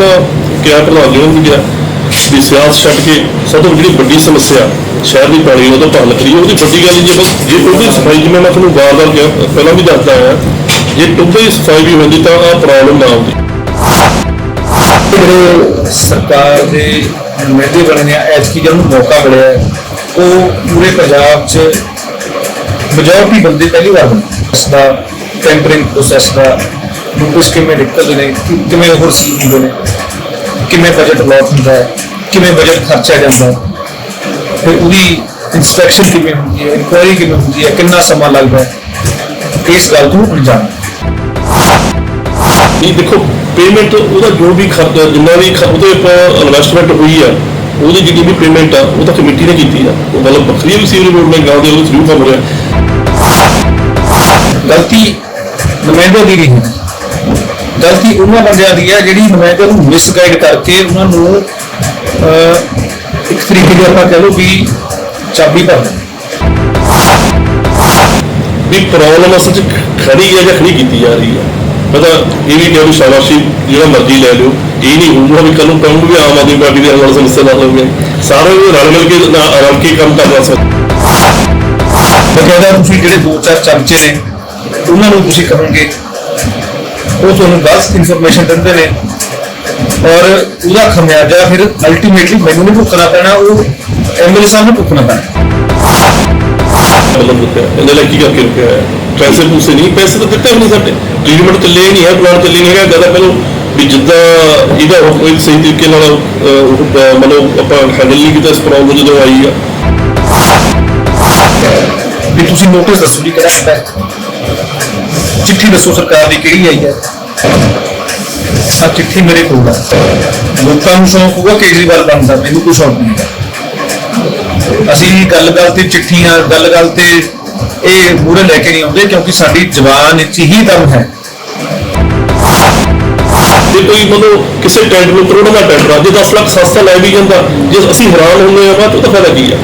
ਤਾਂ ਕਿਹਾ ਪ੍ਰਧਾਨ ਜੀ ਨੇ ਕਿਹਾ ਵੀ ਸਿਆਸਤ ਛੱਡ ਕੇ ਸਭ ਤੋਂ ਜਿਹੜੀ ਵੱਡੀ ਸਮੱਸਿਆ ਸ਼ਹਿਰ ਦੀ ਪਾਣੀ ਉਹਦਾ ਹੱਲ ਕਰੀਏ। ਉਹਦੀ ਵੱਡੀ ਗੱਲ ਜੇ ਟੋਭੇ ਦੀ ਸਫਾਈ, ਜਿਵੇਂ ਮੈਂ ਤੁਹਾਨੂੰ ਵਾਰ-ਵਾਰ ਕਿਹਾ ਪਹਿਲਾਂ ਵੀ ਦੱਸਦਾ ਆਇਆ, ਜੇ ਟੋਭੇ ਦੀ ਸਫਾਈ ਵੀ ਹੁੰਦੀ ਤਾਂ ਆਹ ਪ੍ਰੋਬਲਮ ਨਾ ਆਉਂਦੀ। ਜਿਹੜੇ ਸਰਕਾਰ ਦੇ ਨੁਮਾਇੰਦੇ ਬਣੇ ਨੇ ਐਤਕੀ ਜਿਹਨੂੰ ਮੌਕਾ ਮਿਲਿਆ ਉਹ ਪੂਰੇ ਪੰਜਾਬ 'ਚ ਮੈਜੋਰਟੀ ਬੰਦੇ ਪਹਿਲੀ ਵਾਰ ਬਣੇ। ਇਸ ਦਾ ਟੈਂਪਰਿੰਗ ਪ੍ਰੋਸੈਸ ਦਾ ਨੋਟਿਸ ਕਿਵੇਂ ਨਿਕਲਦੇ ਨੇ, ਕਿਵੇਂ ਹੋਰ ਸੀ ਹੁੰਦੇ ਨੇ, ਕਿਵੇਂ ਬਜਟ ਅਲਾਟ ਹੁੰਦਾ ਹੈ, ਕਿਵੇਂ ਬਜਟ ਖਰਚਿਆ ਜਾਂਦਾ, ਫਿਰ ਉਹਦੀ ਇੰਸਪੈਕਸ਼ਨ ਕਿਵੇਂ ਹੁੰਦੀ ਹੈ, ਇਨਕੁਆਇਰੀ ਕਿਵੇਂ ਹੁੰਦੀ ਹੈ, ਕਿੰਨਾ ਸਮਾਂ ਲੱਗਦਾ ਹੈ, ਇਸ ਗੱਲ ਤੋਂ ਅਣਜਾਣ। ਇਹ ਦੇਖੋ ਪੇਮੈਂਟ ਉਹਦਾ ਜੋ ਵੀ ਖਰਚਾ ਜਿੰਨਾ ਵੀ ਉਹਦੇ ਉੱਪਰ ਇਨਵੈਸਟਮੈਂਟ ਹੋਈ ਆ ਉਹਦੀ ਜਿਹੜੀ ਵੀ ਪੇਮੈਂਟ ਆ ਉਹ ਤਾਂ ਕਮੇਟੀ ਨੇ ਕੀਤੀ ਆ। ਉਹ ਮਤਲਬ ਵੱਖਰੀ ਵੀ ਸੀਵਰੇਜ ਬੋਰਡ ਨੇ ਗਾਉਂ ਦੇ ਉਹਦੇ ਥਰੂ ਕੰਮ ਰਿਹਾ। ਗਲਤੀ ਨੁਮਾਇੰਦੇ ਦੀ ਨਹੀਂ, ਗਲਤੀ ਉਹਨਾਂ ਬੰਦਿਆਂ ਦੀ ਹੈ ਜਿਹੜੀ ਨੁਮਾਇੰਦੇ ਨੂੰ ਮਿਸਗਾਈਡ ਕਰਕੇ ਉਹਨਾਂ ਨੂੰ ਇੱਕ ਤਰੀਕੇ ਦੀ ਆਪਾਂ ਕਹਿ ਲਓ ਵੀ ਚਾਬੀ ਭਰ ਵੀ ਪ੍ਰੋਬਲਮ ਅਸਲ 'ਚ ਖੜੀ ਹੈ ਜਾਂ ਖੜੀ ਕੀਤੀ ਜਾ ਰਹੀ ਹੈ। ਪਤਾ ਇਹ ਵੀ ਕਿਹਾ ਵੀ ਸ਼ਾਬਾਸ਼ੀ ਜਿਹੜਾ ਮਰਜ਼ੀ ਲੈ ਲਿਓ, ਇਹ ਨਹੀਂ ਹੋਊਗਾ ਵੀ ਕੱਲ ਨੂੰ ਕਹੂੰ ਵੀ ਆਮ ਆਦਮੀ ਪਾਰਟੀ ਦੇ ਨਾਲ ਸਮੱਸਿਆ ਨਾਲ ਹੋਊਗਾ। ਸਾਰੇ ਰਲ ਮਿਲ ਕੇ ਕੰਮ ਕਰਨਾ ਚਾਹੀਦਾ। ਬਕਾਇਦਾ ਤੁਸੀਂ ਜਿਹੜੇ 2-4 ਚਮਚੇ ਨੇ ਉਹਨਾਂ ਨੂੰ ਤੁਸੀਂ ਕਹੋਗੇ ਉਹ ਤੁਹਾਨੂੰ ਗਲਤ ਇਨਫੋਰਮੇਸ਼ਨ ਦਿੰਦੇ ਨੇ ਔਰ ਉਹਦਾ ਖਮਿਆਜਾ ਫਿਰ ਅਲਟੀਮੇਟਲੀ ਮੈਨੂੰ ਨਹੀਂ ਭੁਗਤਣਾ ਪੈਣਾ, ਉਹ ਐਮਐਲਏ ਸਾਹਿਬ ਨੂੰ ਭੁਗਤਣਾ ਪੈਣਾ। ਇਹਦੇ ਲਈ ਕੀ ਕਰਕੇ ਰੁਕਿਆ ਹੋਇਆ? ਪੈਸੇ ਪੂਸੇ ਨਹੀਂ, ਪੈਸੇ ਤਾਂ ਦਿੱਤੇ ਨਹੀਂ, ਸਾਡੇ ਟ੍ਰੀਟਮੈਂਟ ਚੱਲੇ ਨਹੀਂ ਹੈ, ਪਲਾਨ ਚੱਲੇ ਨਹੀਂ ਹੈਗਾ। ਜ਼ਿਆਦਾ ਪਹਿਲਾਂ ਵੀ ਜਿੱਦਾਂ ਇਹਦਾ ਕੋਈ ਸਹੀ ਤਰੀਕੇ ਨਾਲ ਮਤਲਬ ਆਪਾਂ ਹੈਂਡਲ ਨਹੀਂ ਕੀਤਾ ਇਸ ਪ੍ਰੋਬਲਮ ਜਦੋਂ ਆਈ ਆ। ਵੀ ਤੁਸੀਂ ਨੋਟਿਸ ਦੱਸੋ ਜੀ ਕਿਹੜਾ ਕੀਤਾ, ਚਿੱਠੀ ਦੱਸੋ ਸਰਕਾਰ ਦੀ ਕਿਹੜੀ ਆਈ ਹੈ। ਆ ਚਿੱਠੀ ਮੇਰੇ ਕੋਲ ਹੈ। ਲੋਕਾਂ ਨੂੰ ਸ਼ੌਂਕ ਹੋਊਗਾ ਕੇਜਰੀਵਾਲ ਬਣਦਾ, ਮੈਨੂੰ ਕੋਈ ਸ਼ੌਂਕ ਨਹੀਂ ਹੈ। ਅਸੀਂ ਗੱਲ-ਗੱਲ ਤੇ ਚਿੱਠੀਆਂ, ਗੱਲ-ਗੱਲ ਤੇ ਇਹ ਮੂਹਰੇ ਲੈ ਕੇ ਨਹੀਂ ਆਉਂਦੇ ਕਿਉਂਕਿ ਸਾਡੀ ਜ਼ਬਾਨ ਵਿੱਚ ਹੀ ਦਮ ਹੈ। ਜੇ ਕੋਈ ਮਤਲਬ ਕਿਸੇ ਟੈਂਡਰ ਨੂੰ ਕਰੋੜਾਂ ਦਾ ਟੈਂਡਰ ਆ, ਜੇ 10 ਲੱਖ ਸਸਤਾ ਲੈ ਵੀ ਜਾਂਦਾ, ਜੇ ਅਸੀਂ ਹੈਰਾਨ ਹੁੰਦੇ ਆ ਬਾਅਦ ਉਹਦਾ ਫਾਇਦਾ ਕੀ ਆ?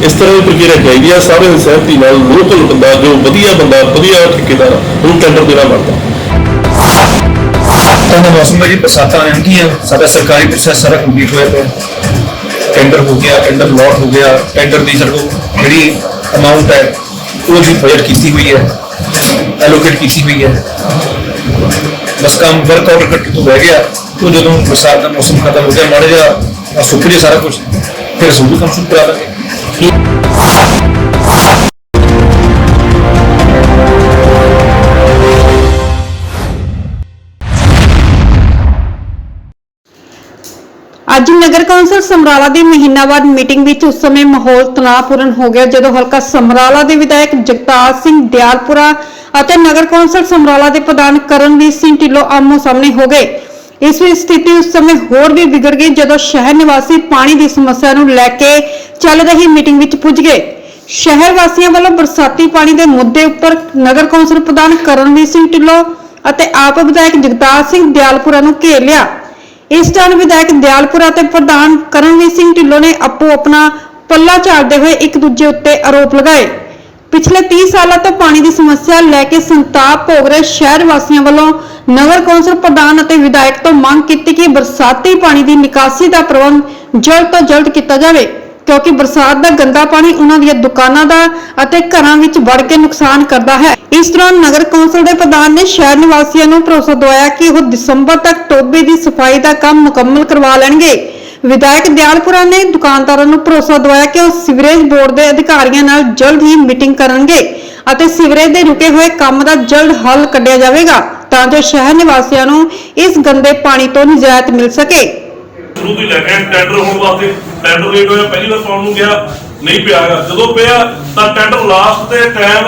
ਇਸ ਤਰ੍ਹਾਂ ਦੀ ਪ੍ਰਕਿਰਿਆ ਚਾਹੀਦੀ ਆ। ਸਾਰੇ ਸਹਿਮਤੀ ਨਾਲ ਲੋਕਲ ਬੰਦਾ ਜੋ ਵਧੀਆ ਬੰਦਾ ਵਧੀਆ ਠੇਕੇਦਾਰ ਉਹਨੂੰ ਟੈਂਡਰ ਦੇਣਾ ਬਣਦਾ। ਤਾਂ ਮੌਸਮ ਦਾ ਜੀ ਬਰਸਾਤਾਂ ਆਉਣਗੀਆਂ, ਸਾਡਾ ਸਰਕਾਰੀ ਪ੍ਰੋਸੈਸ ਸਾਰਾ ਕੰਪਲੀਟ ਹੋਇਆ ਪਿਆ। ਟੈਂਡਰ ਹੋ ਗਿਆ, ਟੈਂਡਰ ਅਲਾਟ ਹੋ ਗਿਆ, ਟੈਂਡਰ ਦੀ ਜਿਹੜੀ ਅਮਾਊਂਟ ਹੈ ਉਹ ਜੀ ਬਜਟ ਕੀਤੀ ਹੋਈ ਹੈ, ਐਲੋਕੇਟ ਕੀਤੀ ਹੋਈ ਹੈ। ਬਸ ਕੰਮ ਵਰਕਆਊਟ ਕਰਕੇ ਤੋਂ ਬਹਿ ਗਿਆ। ਉਹ ਜਦੋਂ ਬਰਸਾਤ ਦਾ ਮੌਸਮ ਖਤਮ ਹੋ ਗਿਆ, ਮਾੜਾ ਜਿਹਾ ਸੁੱਕ ਜੇ ਸਾਰਾ ਕੁਝ, ਫਿਰ ਅਸੀਂ ਵੀ ਕੰਮ ਸ਼ੁਰੂ ਕਰਾ ਦਾਂਗੇ। ਅੱਜ ਨਗਰ ਕੌਂਸਲ ਸਮਰਾਲਾ ਦੀ ਮਹੀਨਾਵਾਰ ਮੀਟਿੰਗ ਵਿੱਚ ਉਸ ਸਮੇਂ ਮਾਹੌਲ ਤਣਾਅਪੂਰਨ ਹੋ ਗਿਆ ਜਦੋਂ ਹਲਕਾ ਸਮਰਾਲਾ ਦੇ ਵਿਧਾਇਕ ਜਗਤਾਰ ਸਿੰਘ ਦਿਆਲਪੁਰਾ ਅਤੇ ਨਗਰ ਕੌਂਸਲ ਸਮਰਾਲਾ ਦੇ ਪ੍ਰਧਾਨ ਕਰਨਵੀਰ ਸਿੰਘ ਢਿੱਲੋਂ ਆਮੋ ਸਾਹਮਣੇ ਹੋ ਗਏ। ਇਸ ਵਿੱਚ ਸਥਿਤੀ ਉਸ ਸਮੇਂ ਹੋਰ ਵੀ ਵਿਗੜ ਗਈ ਜਦੋਂ ਸ਼ਹਿਰ ਨਿਵਾਸੀ ਪਾਣੀ ਦੀ ਸਮੱਸਿਆ ਨੂੰ ਲੈ ਕੇ ਚੱਲ ਰਹੀ ਮੀਟਿੰਗ ਵਿੱਚ ਪੁੱਜ ਗਏ। ਸ਼ਹਿਰ ਵਾਸੀਆਂ ਵੱਲੋਂ ਬਰਸਾਤੀ ਪਾਣੀ ਦੇ ਮੁੱਦੇ ਉੱਪਰ ਨਗਰ ਕੌਂਸਲ ਪ੍ਰਧਾਨ ਕਰਨਵੀਰ ਸਿੰਘ ਢਿੱਲੋਂ ਅਤੇ ਆਪ ਵਿਧਾਇਕ ਜਗਤਾਰ ਸਿੰਘ ਦਿਆਲਪੁਰਾ ਨੂੰ ਘੇਰ ਲਿਆ। ਇਸ ਦੌਰਾਨ ਵਿਧਾਇਕ ਦਿਆਲਪੁਰਾ ਤੇ ਪ੍ਰਧਾਨ ਕਰਨਵੀਰ ਸਿੰਘ ਢਿੱਲੋਂ ਨੇ ਆਪੋ ਆਪਣਾ ਪੱਲਾ ਝਾੜਦੇ ਹੋਏ ਇੱਕ ਦੂਜੇ ਉੱਤੇ ਆਰੋਪ ਲਗਾਏ। ਪਿਛਲੇ 30 ਸਾਲਾਂ ਤੋਂ ਪਾਣੀ ਦੀ ਸਮੱਸਿਆ ਲੈ ਕੇ ਸੰਤਾਪ ਭੋਗ ਰਹੇ ਸ਼ਹਿਰ ਵਾਸੀਆਂ ਵੱਲੋਂ ਨਗਰ ਕੌਂਸਲ ਪ੍ਰਧਾਨ ਅਤੇ ਵਿਧਾਇਕ ਤੋਂ ਮੰਗ ਕੀਤੀ ਕਿ ਬਰਸਾਤੀ ਪਾਣੀ ਦੀ ਨਿਕਾਸੀ ਦਾ ਪ੍ਰਬੰਧ ਜਲਦ ਤੋਂ ਜਲਦ ਕੀਤਾ ਜਾਵੇ ਕਿਉਂਕਿ ਬਰਸਾਤ ਦਾ ਗੰਦਾ ਪਾਣੀ ਉਹਨਾਂ ਦੀਆਂ ਦੁਕਾਨਾਂ ਦਾ ਅਤੇ ਘਰਾਂ ਵਿੱਚ ਵੜ ਕੇ ਨੁਕਸਾਨ ਕਰਦਾ ਹੈ। ਇਸ ਦੌਰਾਨ ਨਗਰ ਕੌਂਸਲ ਦੇ ਪ੍ਰਧਾਨ ਨੇ ਸ਼ਹਿਰ ਨਿਵਾਸੀਆਂ ਨੂੰ ਭਰੋਸਾ ਦਿਵਾਇਆ ਕਿ ਉਹ ਦਸੰਬਰ ਤੱਕ ਟੋਭੇ ਦੀ ਸਫਾਈ ਦਾ ਕੰਮ ਮੁਕੰਮਲ ਕਰਵਾ ਲੈਣਗੇ। ਵਿਧਾਇਕ ਦਿਆਲਪੁਰਾ ਨੇ ਦੁਕਾਨਦਾਰਾਂ ਨੂੰ ਭਰੋਸਾ ਦਿਵਾਇਆ ਕਿ ਉਹ ਸੀਵਰੇਜ ਬੋਰਡ ਦੇ ਅਧਿਕਾਰੀਆਂ ਨਾਲ ਜਲਦ ਹੀ ਮੀਟਿੰਗ ਕਰਨਗੇ ਅਤੇ ਸੀਵਰੇਜ ਦੇ ਰੁਕੇ ਹੋਏ ਕੰਮ ਦਾ ਜਲਦ ਹੱਲ ਕੱਢਿਆ ਜਾਵੇਗਾ ਤਾਂ ਜੋ ਸ਼ਹਿਰ ਨਿਵਾਸੀਆਂ ਨੂੰ ਇਸ ਗੰਦੇ ਪਾਣੀ ਤੋਂ ਨਿਜਾਤ ਮਿਲ ਸਕੇ। ਸ਼ੁਰੂ ਤੋਂ ਲੈ ਕੇ ਟੈਂਡਰ ਹੋਣ ਵਾਸਤੇ ਟੈਂਡਰ ਲੇਟ ਹੋਇਆ, ਪਹਿਲੀ ਵਾਰ ਪਾਉਣ ਨੂੰ ਗਿਆ ਨਹੀਂ ਪਿਆ, ਜਦੋਂ ਪਿਆ ਤਾਂ ਟੈਂਡਰ ਲਾਸਟ ਦੇ ਟਾਈਮ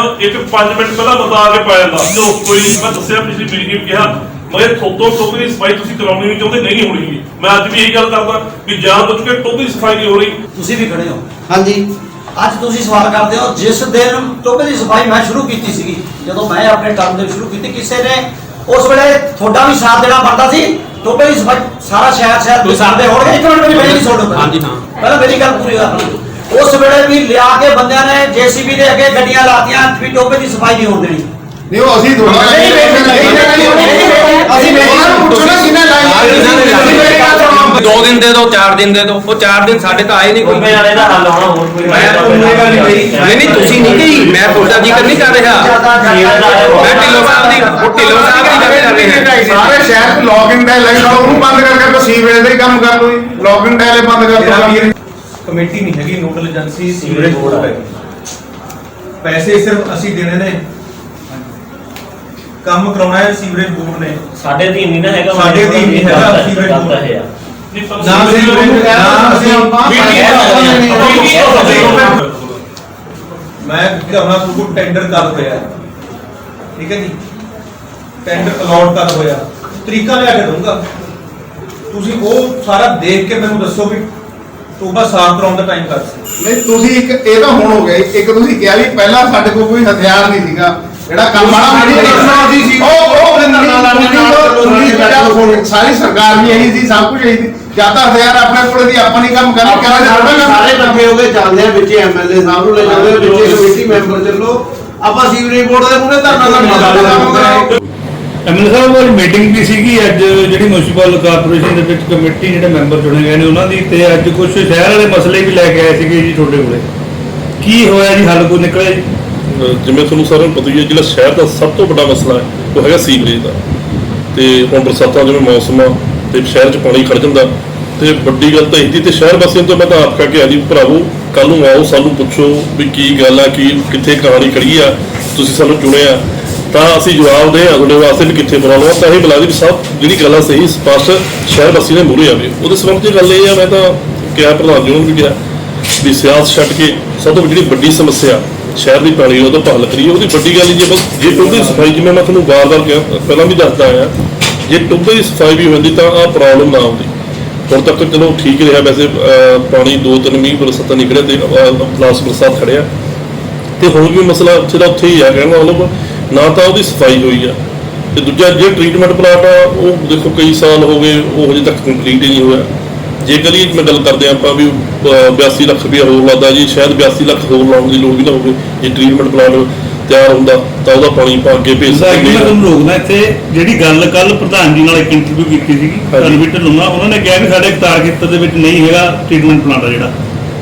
5 ਮਿੰਟ ਪਹਿਲਾਂ ਬੰਦਾ ਆ ਕੇ ਪਾ ਜਾਂਦਾ। ਜੋ ਕੋਈ ਮੈਂ ਦੱਸਿਆ ਪਿਛਲੀ ਮੀਟਿੰਗ ਵਿੱਚ ਕਿਹਾ ਮੈਂ ਥੋਤੋਂ ਟੋਭੇ ਦੀ ਸਫਾਈ ਤੁਸੀਂ ਕਰਾਉਣੀ ਨਹੀਂ ਚਾਹੁੰਦੇ, ਨਹੀਂ ਹੋਣੀ। ਮੈਂ ਅੱਜ ਵੀ ਇਹੀ ਗੱਲ ਕਰਦਾ ਵੀ ਜਾਣ ਬੁੱਝ ਕੇ ਟੋਭੇ ਦੀ ਸਫਾਈ ਨਹੀਂ ਹੋ ਰਹੀ। ਤੁਸੀਂ ਵੀ ਖੜੇ ਹੋ। ਹਾਂਜੀ, ਅੱਜ ਤੁਸੀਂ ਸਵਾਲ ਕਰਦੇ ਹੋ ਜਿਸ ਦਿਨ ਟੋਭੇ ਦੀ ਸਫਾਈ ਮੈਂ ਸ਼ੁਰੂ ਕੀਤੀ ਸੀਗੀ, ਜਦੋਂ ਮੈਂ ਆਪਣੇ ਟਰਮ ਦੇ ਸ਼ੁਰੂ ਕੀਤੀ, ਕਿਸੇ ਨੇ ਉਸ ਵੇਲੇ ਤੁਹਾਡਾ ਵੀ ਸਾਥ ਦੇਣਾ ਬਣਦਾ ਸੀ। ਟੋਭੇ ਦੀ ਸਫਾਈ ਸਾਰਾ ਸ਼ਹਿਰ ਵਿਸਾਰਦੇ ਹੋਣਗੇ। ਇੱਕ ਮਿੰਟ ਮੇਰੀ ਬੇਨਤੀ ਸੁਣੋ। ਹਾਂਜੀ ਹਾਂ, ਪਹਿਲਾਂ ਮੇਰੀ ਗੱਲ ਪੂਰੀ ਕਰ। ਉਸ ਵੇਲੇ ਵੀ ਲਿਆ ਕੇ ਬੰਦਿਆਂ ਨੇ ਜੀਸੀਬੀ ਦੇ ਅੱਗੇ ਗੱਡੀਆਂ ਲਾਤੀਆਂ ਵੀ ਟੋਭੇ ਦੀ ਸਫਾਈ ਨਹੀਂ ਹੋਣ ਦੇਣੀ। ਨਹੀਂ ਉਹ ਅਸੀਂ ਥੋੜਾ ਅਸੀਂ ਦਿਓ 4 ਦਿਨ ਦੇ ਦਿਓ, ਉਹ 4 ਦਿਨ ਸਾਡੇ ਤਾਂ ਆਏ ਨਹੀਂ ਕੋਈ। ਉਹਦੇ ਵਾਲੇ ਦਾ ਹੱਲ ਹੋਣਾ ਹੋਰ ਕੋਈ ਨਹੀਂ ਨਹੀਂ ਤੁਸੀਂ ਨਹੀਂ ਕਹੀ, ਮੈਂ ਤੁਹਾਡਾ ਜ਼ਿਕਰ ਨਹੀਂ ਕਰ ਰਿਹਾ, ਮੈਂ ਢਿੱਲੋਂ ਸਾਹਿਬ ਦੀ ਗੱਲ ਕਰ ਰਿਹਾ। ਸਾਰੇ ਸ਼ਹਿਰ ਚ ਲੌਗਇਨ ਡਾਇਲ ਲੱਗ ਜਾਓ, ਉਹਨੂੰ ਬੰਦ ਕਰਕੇ ਤੁਸੀਂ ਸੀਵਰੇਜ ਦਾ ਹੀ ਕੰਮ ਕਰ ਲਓ ਜੀ। ਲੌਗਇਨ ਡਾਇਲ ਬੰਦ ਕਰ ਦਿਓ। ਕਮੇਟੀ ਨਹੀਂ ਹੈਗੀ, ਨੋਡਲ ਏਜੰਸੀ ਸੀਵਰੇਜ ਬੋਰਡ ਹੈ। ਪੈਸੇ ਸਿਰਫ ਅਸੀਂ ਦੇਣੇ ਨੇ, ਕੰਮ ਕਰਾਉਣਾ ਹੈ ਸੀਵਰੇਜ ਬੋਰਡ ਨੇ। ਸਾਡੇ ਅਧੀਨ ਨਹੀਂ ਨਾ ਹੈਗਾ, ਸਾਡੇ ਅਧੀਨ ਨਹੀਂ ਹੈਗਾ ਸੀਵਰੇਜ ਗੱਲ ਤਾਂ ਬੋਰਡ। ਇਹ ਆ। ਨਾ ਸੀਵਰੇਜ ਨਾ ਅਸੀਂ ਮੈਂ ਕਹਣਾ ਤੁਹਾਨੂੰ ਟੈਂਡਰ ਕਰ ਹੋਇਆ, ਠੀਕ ਹੈ ਜੀ, ਟੈਂਡਰ ਅਲਾਟ ਕਰ ਹੋਇਆ, ਤਰੀਕਾ ਲਿਆ ਕੇ ਦਊਂਗਾ, ਤੁਸੀਂ ਉਹ ਸਾਰਾ ਦੇਖ ਕੇ ਮੈਨੂੰ ਦੱਸੋ ਵੀ ਟੋਬਾ ਸਾਫ਼ ਕਰਾਉਣ ਦਾ ਟਾਈਮ ਕਰ ਸੀ। ਨਹੀਂ ਤੁਸੀਂ ਇੱਕ ਇਹ ਤਾਂ ਹੁਣ ਹੋ ਗਿਆ ਜੀ। ਇੱਕ ਤੁਸੀਂ ਕਿਹਾ ਵੀ ਪਹਿਲਾਂ ਸਾਡੇ ਕੋਲ ਕੋਈ ਹਥਿਆਰ ਨਹੀਂ ਸੀਗਾ, ਜਿਹੜਾ ਕੰਮ ਸਾਰੀ ਸਰਕਾਰ ਵੀ ਇਹੀ ਸੀ, ਸਭ ਕੁਝ ਇਹੀ ਸੀ। ਜਾਂ ਤਾਂ ਹਥਿਆਰ ਆਪਣੇ ਕੋਲ ਦੀ ਆਪਾਂ ਨਹੀਂ ਕੰਮ ਕਰਨਾ, ਸਾਰੇ ਇਕੱਠੇ ਹੋ ਕੇ ਚੱਲਦੇ ਆ, ਵਿੱਚ ਐਮਐਲਏ ਸਾਹਿਬ ਨੂੰ ਲੈ ਜਾਂਦੇ ਆ, ਵਿੱਚ ਕਮੇਟੀ ਮੈਂਬਰ ਚੱਲੋ, ਆਪਾਂ ਸੀਵਰੇਜ ਬੋਰਡ ਦੇ ਮੂਹਰੇ ਧਰਨਾ ਲਾਉਣਾ। ਐਮਐਲਏ ਸਾਹਿਬ ਕੋਲ ਮੀਟਿੰਗ ਵੀ ਸੀਗੀ ਅੱਜ, ਜਿਹੜੀ ਮਿਊਨਿਸਪਲ ਕਾਰਪੋਰੇਸ਼ਨ ਦੇ ਵਿੱਚ ਕਮੇਟੀ ਜਿਹੜੇ ਮੈਂਬਰ ਚੁਣੇ ਗਏ ਨੇ ਉਹਨਾਂ ਦੀ, ਤੇ ਅੱਜ ਕੁਝ ਸ਼ਹਿਰ ਵਾਲੇ ਮਸਲੇ ਵੀ ਲੈ ਕੇ ਆਏ ਸੀਗੇ ਜੀ ਤੁਹਾਡੇ ਕੋਲੇ। ਕੀ ਹੋਇਆ ਜੀ, ਹੱਲ ਕੋਈ ਨਿਕਲਿਆ ਜੀ? ਜਿਵੇਂ ਤੁਹਾਨੂੰ ਸਾਰਿਆਂ ਨੂੰ ਪਤਾ ਹੀ ਹੈ, ਜਿਹੜਾ ਸ਼ਹਿਰ ਦਾ ਸਭ ਤੋਂ ਵੱਡਾ ਮਸਲਾ ਹੈ ਉਹ ਹੈਗਾ ਸੀਵਰੇਜ ਦਾ। ਤੇ ਹੁਣ ਬਰਸਾਤਾਂ ਜਿਵੇਂ ਮੌਸਮ ਆ ਤੇ ਸ਼ਹਿਰ 'ਚ ਪਾਣੀ ਖੜ ਜਾਂਦਾ, ਤੇ ਵੱਡੀ ਗੱਲ ਤਾਂ ਇਹਦੀ, ਤੇ ਸ਼ਹਿਰ ਵਾਸੀਆਂ ਤੋਂ ਮੈਂ ਤਾਂ ਆਪ ਕਹਿ ਕੇ ਆਜੀ ਭਰਾਵੋ, ਕੱਲ ਨੂੰ ਆਓ ਸਾਨੂੰ ਪੁੱਛੋ ਵੀ ਕੀ ਗੱਲ ਆ, ਕੀ ਕਿੱਥੇ ਕਹਾਣੀ ਖੜੀ ਆ, ਤੁਸੀਂ ਸਾਨੂੰ ਚੁਣਿਆ ਤਾਂ ਅਸੀਂ ਜਵਾਬ ਦੇ ਆ ਤੁਹਾਡੇ ਵਾਸਤੇ ਵੀ ਕਿੱਥੇ ਪ੍ਰੋਬਲਮ ਆ। ਤਾਂ ਇਹ ਬੁਲਾ ਦੀ ਵੀ ਸਭ ਜਿਹੜੀ ਗੱਲ ਆ ਸਹੀ ਸਪਸ਼ਟ ਸ਼ਹਿਰ ਵਾਸੀ ਨੇ ਮੂਹਰੇ ਆਵੇ। ਉਹਦੇ ਸੰਬੰਧ 'ਚ ਗੱਲ ਇਹ ਆ, ਮੈਂ ਤਾਂ ਕਿਹਾ ਪ੍ਰਧਾਨ ਜੀ ਨੂੰ ਵੀ ਕਿਹਾ ਵੀ ਸਿਆਸਤ ਛੱਡ ਕੇ ਸਭ ਤੋਂ ਜਿਹੜੀ ਵੱਡੀ ਸਮੱਸਿਆ ਸ਼ਹਿਰ ਦੀ ਪਾਣੀ ਉਹਦਾ ਹੱਲ ਕਰੀਏ। ਉਹਦੀ ਵੱਡੀ ਗੱਲ ਜੇ ਜੇ ਟੁੱਬੇ ਦੀ ਸਫਾਈ, ਜਿਵੇਂ ਮੈਂ ਤੁਹਾਨੂੰ ਵਾਰ-ਵਾਰ ਕਿਹਾ ਪਹਿਲਾਂ ਵੀ ਦੱਸਦਾ ਆਇਆ, ਜੇ ਟੁੱਬੇ ਦੀ ਸਫਾਈ ਵੀ ਹੁੰਦੀ ਤਾਂ ਆਹ ਪ੍ਰੋਬਲਮ ਨਾ ਆਉਂਦੀ। ਹੁਣ ਤੱਕ ਚਲੋ ਠੀਕ ਰਿਹਾ, ਵੈਸੇ ਪਾਣੀ 2-3 ਮੀਂਹ ਬਰਸਾਤਾਂ ਨਿਕਲਿਆ ਤੇ ਲਾਸਟ ਬਰਸਾਤ ਖੜਿਆ, ਤੇ ਹੁਣ ਵੀ ਮਸਲਾ ਜਿਹੜਾ ਉੱਥੇ ਹੀ ਆ, ਕਹਿਣਾ ਮਤਲਬ ਨਾ ਤਾਂ ਉਹਦੀ ਸਫਾਈ ਹੋਈ ਆ, ਤੇ ਦੂਜਾ ਜੇ ਟ੍ਰੀਟਮੈਂਟ ਪਲਾਂਟ ਆ ਉਹ ਦੇਖੋ ਕਈ ਸਾਲ ਹੋ ਗਏ, ਉਹ ਹਜੇ ਤੱਕ ਕੰਪਲੀਟ ਹੀ ਨਹੀਂ ਹੋਇਆ। ਜੇ ਕਲੀ ਮੈਂ ਗੱਲ ਕਰਦੇ ਆਪਾਂ ਵੀ 82 ਲੱਖ ਰੁਪਇਆ ਹੋਰ ਲੱਗਦਾ ਜੀ, ਸ਼ਾਇਦ 82 ਲੱਖ ਹੋਰ ਲਾਉਣ ਦੀ ਲੋੜ ਵੀ ਨਾ ਹੋਵੇ। ਜੇ ਟ੍ਰੀਟਮੈਂਟ ਪਲਾਂਟ ਤਿਆਰ ਹੁੰਦਾ ਤਾਂ ਉਹਦਾ ਪਾਣੀ ਪਾ ਕੇ ਭੇਜ ਸਕਦੇ। ਮੈਂ ਤੁਹਾਨੂੰ ਰੋਕਦਾ ਇੱਥੇ, ਜਿਹੜੀ ਗੱਲ ਕੱਲ ਪ੍ਰਧਾਨ ਜੀ ਨਾਲ ਇੱਕ ਇੰਟਰਵਿਊ ਕੀਤੀ ਸੀਗੀ ਕਲਵੀਟਰ ਲੁੰਗਾ, ਉਹਨਾਂ ਨੇ ਕਿਹਾ ਕਿ ਸਾਡੇ ਇਕਤਾਰ ਖੇਤਰ ਦੇ ਵਿੱਚ ਨਹੀਂ ਹੈਗਾ ਟ੍ਰੀਟਮੈਂਟ ਪਲਾਂਟ ਆ ਜਿਹੜਾ,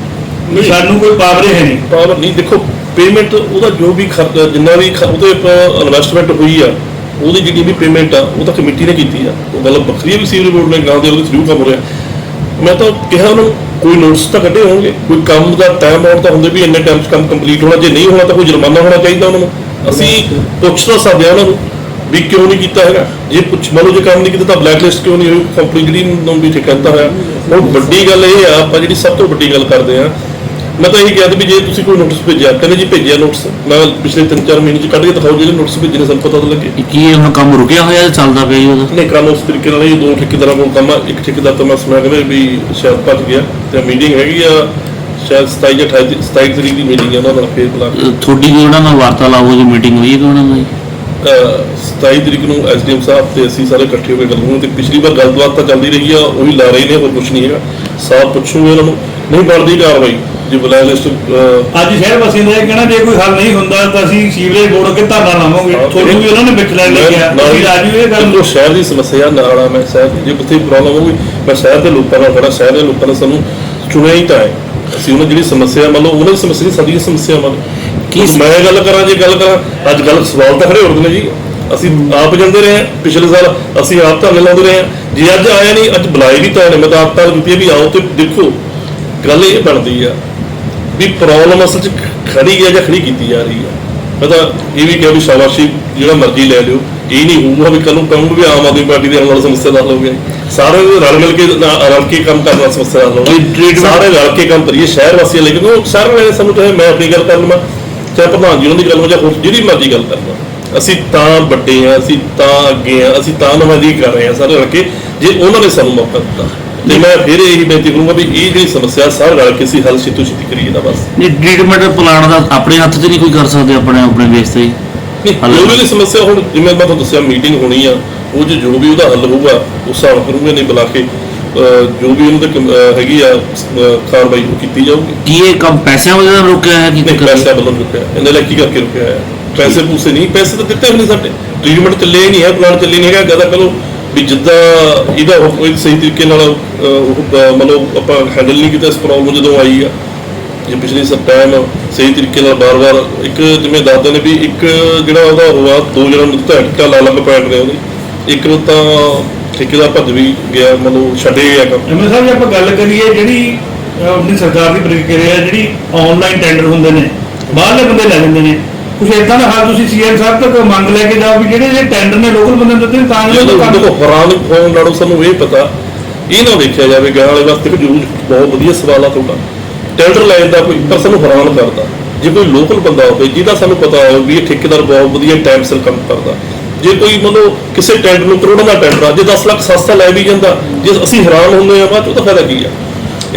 ਵੀ ਸਾਨੂੰ ਕੋਈ ਪਾਵਰ ਹੈ ਨਹੀਂ। ਪਾਵਰ ਨਹੀਂ, ਦੇਖੋ ਪੇਮੈਂਟ ਉਹਦਾ ਜੋ ਵੀ ਖਰਚਾ ਜਿੰਨਾ ਵੀ ਉਹਦੇ ਇਨਵੈਸਟਮੈਂਟ ਹੋਈ ਆ, ਉਹਦੀ ਜਿਹੜੀ ਵੀ ਪੇਮੈਂਟ ਆ ਉਹ ਤਾਂ ਕਮੇਟੀ ਨੇ ਕੀਤੀ ਆ। ਉਹ ਗੱਲ ਵੱਖਰੀ ਵੀ ਸੀਵਰੇਜ ਬੋਰਡ ਨੇ ਗਾਂ ਦੇ ਉਹਦੇ ਥਰੂ ਕੰਮ ਹੋ ਰਿਹਾ। ਮੈਂ ਤਾਂ ਕਿਹਾ ਉਹਨਾਂ ਨੂੰ ਕੋਈ ਨੋਟਿਸ ਤਾਂ ਕੱਢੇ ਹੋਣਗੇ, ਕੋਈ ਕੰਮ ਦਾ ਟਾਈਮ ਆਉਣ ਤਾਂ ਹੁੰਦੇ ਵੀ ਇੰਨੇ ਟਾਈਮ 'ਚ ਕੰਮ ਕੰਪਲੀਟ ਹੋਣਾ, ਜੇ ਨਹੀਂ ਹੋਣਾ ਤਾਂ ਕੋਈ ਜੁਰਮਾਨਾ ਹੋਣਾ ਚਾਹੀਦਾ ਉਹਨਾਂ ਨੂੰ। ਅਸੀਂ ਪੁੱਛ ਤਾਂ ਸਕਦੇ ਹਾਂ ਉਹਨਾਂ ਨੂੰ ਵੀ ਕਿਉਂ ਨਹੀਂ ਕੀਤਾ ਹੈਗਾ। ਜੇ ਮੰਨ ਲਓ ਜੇ ਕੰਮ ਨਹੀਂ ਕੀਤਾ ਤਾਂ ਬਲੈਕ ਲਿਸਟ ਕਿਉਂ ਨਹੀਂ ਹੋਈ ਕੰਪਨੀ ਜਿਹੜੀ ਨੂੰ ਵੀ ਠੀਕ ਕਰਤਾ ਹੋਇਆ। ਹੁਣ ਵੱਡੀ ਗੱਲ ਇਹ ਆ, ਆਪਾਂ ਜਿਹੜੀ ਸਭ ਤੋਂ ਵੱਡੀ ਗੱਲ ਕਰਦੇ ਆ, ਮੈਂ ਤਾਂ ਇਹ ਕਿਹਾ ਵੀ ਜੇ ਤੁਸੀਂ ਕੋਈ ਨੋਟਿਸ ਭੇਜਿਆ, ਕਹਿੰਦੇ ਜੀ ਭੇਜਿਆ ਨੋਟਿਸ, ਮੈਂ ਪਿਛਲੇ 3-4 ਮਹੀਨੇ 'ਚ ਕੱਢ ਕੇ ਦਿਖਾਓ ਜਿਹੜੇ ਨੋਟਿਸ ਭੇਜੇ ਨੇ, ਸਾਨੂੰ ਪਤਾ ਤਾਂ ਲੱਗੇ। ਕੀ ਇਹ ਹੁਣ ਕੰਮ ਰੁਕਿਆ ਹੋਇਆ ਜਾਂ ਚੱਲਦਾ ਪਿਆ ਜੀ ਉਹਦਾ? ਨਹੀਂ, ਕੰਮ ਉਸ ਤਰੀਕੇ ਨਾਲ ਹੀ 2 ਠੇਕੇਦਾਰਾਂ ਕੋਲ ਕੰਮ ਆ। ਇੱਕ ਠੇਕੇਦਾਰ ਤਾਂ ਮੈਂ ਸੁਣਿਆ ਕਹਿੰਦੇ ਵੀ ਸ਼ਾਇਦ ਭੱਜ ਗਿਆ, ਤੇ ਮੀਟਿੰਗ ਹੈਗੀ ਆ ਸ਼ਾਇਦ 27 ਜਾਂ 27 ਤਰੀਕ ਦੀ ਮੀਟਿੰਗ ਹੈ ਉਹਨਾਂ ਨਾਲ, ਫੇਰ ਬੁਲਾ ਕੇ ਤੁਹਾਡੀ ਕੋਈ ਉਹਨਾਂ ਨਾਲ ਵਾਰਤਾਲਾਪ ਹੋ, ਜੋ ਮੀਟਿੰਗ ਹੋਈ ਹੈ ਕਿ ਉਹਨਾਂ ਨਾਲ? 27 ਤਰੀਕ ਨੂੰ ਐਸਡੀਐਮ ਸਾਹਿਬ ਤੇ ਅਸੀਂ ਸਾਰੇ ਇਕੱਠੇ ਹੋ ਕੇ ਗੱਲ ਹੋਣੀ, ਤੇ ਪਿਛਲੀ ਵਾਰ ਗੱਲਬਾਤ ਤਾਂ ਚੱਲਦੀ ਰਹੀ ਆ, ਉਹੀ ਲਾ ਰਹੇ ਨੇ, ਹੋਰ ਕੁਝ ਨਹੀਂ ਹੈਗਾ। ਸਾਫ ਪੁੱਛੂਗੇ ਉਹਨਾਂ ਨੂੰ, ਨਹੀਂ ਬਣਦੀ ਕਾਰਵਾਈ ਜੇ ਬਲੈਕ ਲਿਸਟ। ਅੱਜ ਸ਼ਹਿਰ ਵਾਸੀਆਂ ਦਾ ਇਹ ਕਹਿਣਾ, ਜੇ ਕੋਈ ਹੱਲ ਨਹੀਂ ਹੁੰਦਾ ਤਾਂ ਅਸੀਂ ਸੀਵਰੇਜ ਬੋਰਡ ਅੱਗੇ ਧਰਨਾ ਲਾਵਾਂਗੇ। ਤੁਹਾਨੂੰ ਵੀ ਉਹਨਾਂ ਨੇ ਵਿੱਚ ਲੈ ਲਿਆ, ਤੁਸੀਂ ਰਾਜੂ ਇਹ ਗੱਲ ਜੋ ਸ਼ਹਿਰ ਦੀ ਸਮੱਸਿਆ ਨਾਲ ਆ, ਮੈਂ ਸ਼ਹਿਰ ਜੇ ਕਿਤੇ ਪ੍ਰੋਬਲਮ ਹੋਊਗੀ ਮੈਂ ਸ਼ਹਿਰ ਦੇ ਲੋਕਾਂ ਨਾਲ ਖੜਾ, ਸ਼ਹਿਰ ਦੇ ਲੋਕਾਂ ਨੇ ਸਾਨੂੰ ਚੁਣਿਆ ਹੀ ਤਾਂ ਹੈ। ਅਸੀਂ ਉਹਨਾਂ ਜਿਹੜੀ ਸਮੱਸਿਆ ਮੰਨ ਲਓ ਉਹਨਾਂ ਦੀ ਸਮੱਸਿਆ ਨਹੀਂ, ਸਾਡੀ ਸਮੱਸਿਆ ਮੰਨ ਕੀ ਮੈਂ ਗੱਲ ਕਰਾਂ, ਜੇ ਗੱਲ ਕਰਾਂ ਅੱਜ ਗੱਲ ਸਵਾਲ ਤਾਂ ਖੜੇ ਉੱਠਦੇ ਨੇ ਜੀ। ਅਸੀਂ ਆਪ ਜਾਂਦੇ ਰਹੇ ਹਾਂ, ਪਿਛਲੇ ਸਾਲ ਅਸੀਂ ਆਪ ਧਰਨੇ ਲਾਉਂਦੇ ਰਹੇ ਹਾਂ। ਜੇ ਅੱਜ ਆਇਆ ਨਹੀਂ, ਅੱਜ ਬੁਲਾਏ ਵੀ ਤਾਂ ਨੇ, ਮੈਂ ਤਾਂ ਆਪ ਤਾਂ ਕੀਤੀ ਵੀ ਆਓ ਤੇ ਦੇਖੋ। ਗੱਲ ਇਹ ਬਣਦੀ ਆ ਵੀ ਪ੍ਰੋਬਲਮ ਅਸਲ 'ਚ ਖੜੀ ਹੈ ਜਾਂ ਖੜੀ ਕੀਤੀ ਜਾ ਰਹੀ ਹੈ। ਮੈਂ ਤਾਂ ਇਹ ਵੀ ਕਿਹਾ ਵੀ ਸ਼ਾਬਾਸ਼ੀ ਜਿਹੜਾ ਮਰਜ਼ੀ ਲੈ ਲਿਓ, ਇਹ ਨਹੀਂ ਹੋਊਗਾ ਵੀ ਕੱਲ ਨੂੰ ਕਹੂੰਗਾ ਵੀ ਆਮ ਆਦਮੀ ਪਾਰਟੀ ਦੇ ਆਉਣ ਵਾਲੀ ਸਮੱਸਿਆ ਦਾ ਹੱਲ ਹੋ ਗਿਆ। ਸਾਰੇ ਰਲ ਮਿਲ ਕੇ ਕੰਮ ਕਰਨ ਵਾਲੀ ਸਮੱਸਿਆ ਦਾ ਹੱਲ ਹੋਣਾ, ਸਾਰੇ ਰਲ ਕੇ ਕੰਮ ਕਰੀਏ ਸ਼ਹਿਰ ਵਾਸੀਆਂ ਲਈ। ਕਿਉਂਕਿ ਸਾਰੇ ਨੇ ਸਾਨੂੰ ਚਾਹੇ ਮੈਂ ਆਪਣੀ ਗੱਲ ਕਰ ਲਵਾਂ, ਚਾਹੇ ਪ੍ਰਧਾਨ ਜੀ ਉਹਨਾਂ ਦੀ ਗੱਲ ਹੋ, ਜਾਂ ਹੋਰ ਜਿਹੜੀ ਮਰਜ਼ੀ ਗੱਲ ਕਰ ਲਵਾਂ, ਅਸੀਂ ਤਾਂ ਵੱਡੇ ਹਾਂ, ਅਸੀਂ ਤਾਂ ਅੱਗੇ ਹਾਂ, ਅਸੀਂ ਤਾਂ ਨੁਮਾਇੰਦਗੀ ਕਰ ਰਹੇ ਹਾਂ ਸਾਰੇ ਰਲ ਕੇ, ਜੇ ਉਹਨਾਂ ਨੇ ਸਾਨੂੰ ਮੌਕਾ ਦਿੱਤਾ। ਤੇ ਮੈਂ ਫਿਰ ਇਹੀ ਬੇਨਤੀ ਕਰੂੰਗਾ ਵੀ ਇਹ ਜਿਹੜੀ ਸਮੱਸਿਆ ਸਾਰੇ ਰਲ ਕੇ ਅਸੀਂ ਹੱਲ ਛੇਤੀ ਕਰੀਏ ਨਾ ਬਸ। ਇਹ ਟ੍ਰੀਟਮੈਂਟ ਪਲਾਨ ਦਾ ਆਪਣੇ ਹੱਥ 'ਚ ਨਹੀਂ ਕੋਈ ਕਰ ਸਕਦੇ, ਆਪਣੇ ਬੇਸ ਤੇ ਹੀ ਜੋ ਵੀ ਸਮੱਸਿਆ। ਹੁਣ ਜਿਵੇਂ ਮੈਂ ਤੁਹਾਨੂੰ ਦੱਸਿਆ ਮੀਟਿੰਗ ਹੋਣੀ ਆ, ਉਹ ਜੋ ਵੀ ਉਹਦਾ ਹੱਲ ਹੋਊਗਾ ਉਸ ਹਿਸਾਬ ਕਰੂੰਗੇ, ਨਹੀਂ ਬੁਲਾ ਕੇ ਜੋ ਵੀ ਉਹਨਾਂ ਦੇ ਹੈਗੀ ਆ ਕਾਰਵਾਈ ਉਹ ਕੀਤੀ ਜਾਊਗੀ। ਕੀ ਇਹ ਕੰਮ ਪੈਸਿਆਂ ਵਜ੍ਹਾ ਨਾਲ ਰੁਕਿਆ ਹੈ? ਨਹੀਂ, ਪੈਸਿਆਂ ਵੱਲੋਂ ਰੁਕਿਆ, ਇਹਨਾਂ ਲਈ ਕੀ ਕਰਕੇ ਰੁਕਿਆ ਹੈ? ਪੈਸੇ ਪੂਸੇ ਨਹੀਂ, ਪੈਸੇ ਤਾਂ ਦਿੱਤੇ ਹੋਏ ਨੇ ਸਾਡੇ, ਟ੍ਰੀਟਮੈਂਟ ਚੱਲੇ ਨਹੀਂ ਹੈ, ਪਲਾਨ ਚੱਲੇ ਨਹੀਂ ਹੈਗਾ। ਕਹਿੰਦਾ ਚਲੋ ਵੀ ਜਿੱਦਾਂ ਇਹਦਾ ਉਹ ਕੋਈ ਸਹੀ ਤਰੀਕੇ ਨਾਲ ਮਤਲਬ ਆਪਾਂ ਹੈਂਡਲ ਨਹੀਂ ਕੀਤਾ ਇਸ ਪ੍ਰੋਬਲਮ ਜਦੋਂ ਆਈ ਆ, ਜੇ ਪਿਛਲੇ ਟਾਈਮ ਸਹੀ ਤਰੀਕੇ ਨਾਲ ਬਾਰ-ਬਾਰ ਇੱਕ ਜਿਵੇਂ ਦੱਸਦੇ ਨੇ ਵੀ ਇੱਕ ਜਿਹੜਾ ਉਹਦਾ ਹੋਇਆ 2 ਜਣਾਂ ਨੂੰ ਝਟਕਾ ਅਲੱਗ ਪੈਣ ਰਿਹਾ ਉਹਦੇ, ਇੱਕ ਨੂੰ ਤਾਂ ਠੇਕੇਦਾਰ ਭੱਜ ਵੀ ਗਿਆ, ਮਤਲਬ ਛੱਡੇ ਗਿਆ ਕੰਮ। ਐਮਐਲ ਸਾਹਿਬ ਜੇ ਆਪਾਂ ਗੱਲ ਕਰੀਏ ਜਿਹੜੀ ਆਪਣੀ ਸਰਕਾਰ ਦੀ ਪ੍ਰਕਿਰਿਆ ਜਿਹੜੀ ਆਨਲਾਈਨ ਟੈਂਡਰ ਹੁੰਦੇ ਨੇ ਬਾਹਰਲੇ ਬੰਦੇ ਲੈ ਜਾਂਦੇ ਨੇ, ਕੁਛ ਇਦਾਂ ਦਾ ਹਾਲ ਤੁਸੀਂ ਸੀਐਮ ਸਾਹਿਬ ਤੱਕ ਮੰਗ ਲੈ ਕੇ ਜਾਓ ਵੀ ਜਿਹੜੇ ਟੈਂਡਰ ਨੇ ਲੋਕਲ ਬੰਦੇ ਦਿੱਤੇ ਨੇ ਤਾਂ ਜਦੋਂ ਦੇਖੋ ਹੈਰਾਨ ਹੋਣ ਨਾਲੋਂ ਸਾਨੂੰ ਇਹ ਪਤਾ ਇਹ ਨਾ ਵੇਖਿਆ ਜਾਵੇ ਗਾਂ ਵਾਲੇ ਵਾਸਤੇ ਕਿ ਜ਼ਰੂਰ ਬਹੁਤ ਵਧੀਆ ਸਵਾਲ ਆ ਤੁਹਾਡਾ, ਟੈਂਡਰ ਲੈਣ ਦਾ ਕੋਈ ਪਰ ਸਾਨੂੰ ਹੈਰਾਨ ਕਰਦਾ ਜੇ ਕੋਈ ਲੋਕਲ ਬੰਦਾ ਹੋਵੇ ਜਿਹਦਾ ਸਾਨੂੰ ਪਤਾ ਹੋਵੇ ਵੀ ਇਹ ਠੇਕੇਦਾਰ ਬਹੁਤ ਵਧੀਆ ਟਾਈਮ ਸਿਰ ਕੰਮ ਕਰਦਾ, ਜੇ ਕੋਈ ਮਤਲਬ ਕਿਸੇ ਟੈਂਡਰ ਨੂੰ ਕਰੋੜਾਂ ਦਾ ਟੈਂਡਰ ਆ ਜੇ 10 ਲੱਖ ਸਸਤਾ ਲੈ ਵੀ ਜਾਂਦਾ, ਜੇ ਅਸੀਂ ਹੈਰਾਨ ਹੁੰਦੇ ਆ ਬਾਅਦ ਉਹਦਾ ਫਾਇਦਾ ਕੀ ਆ।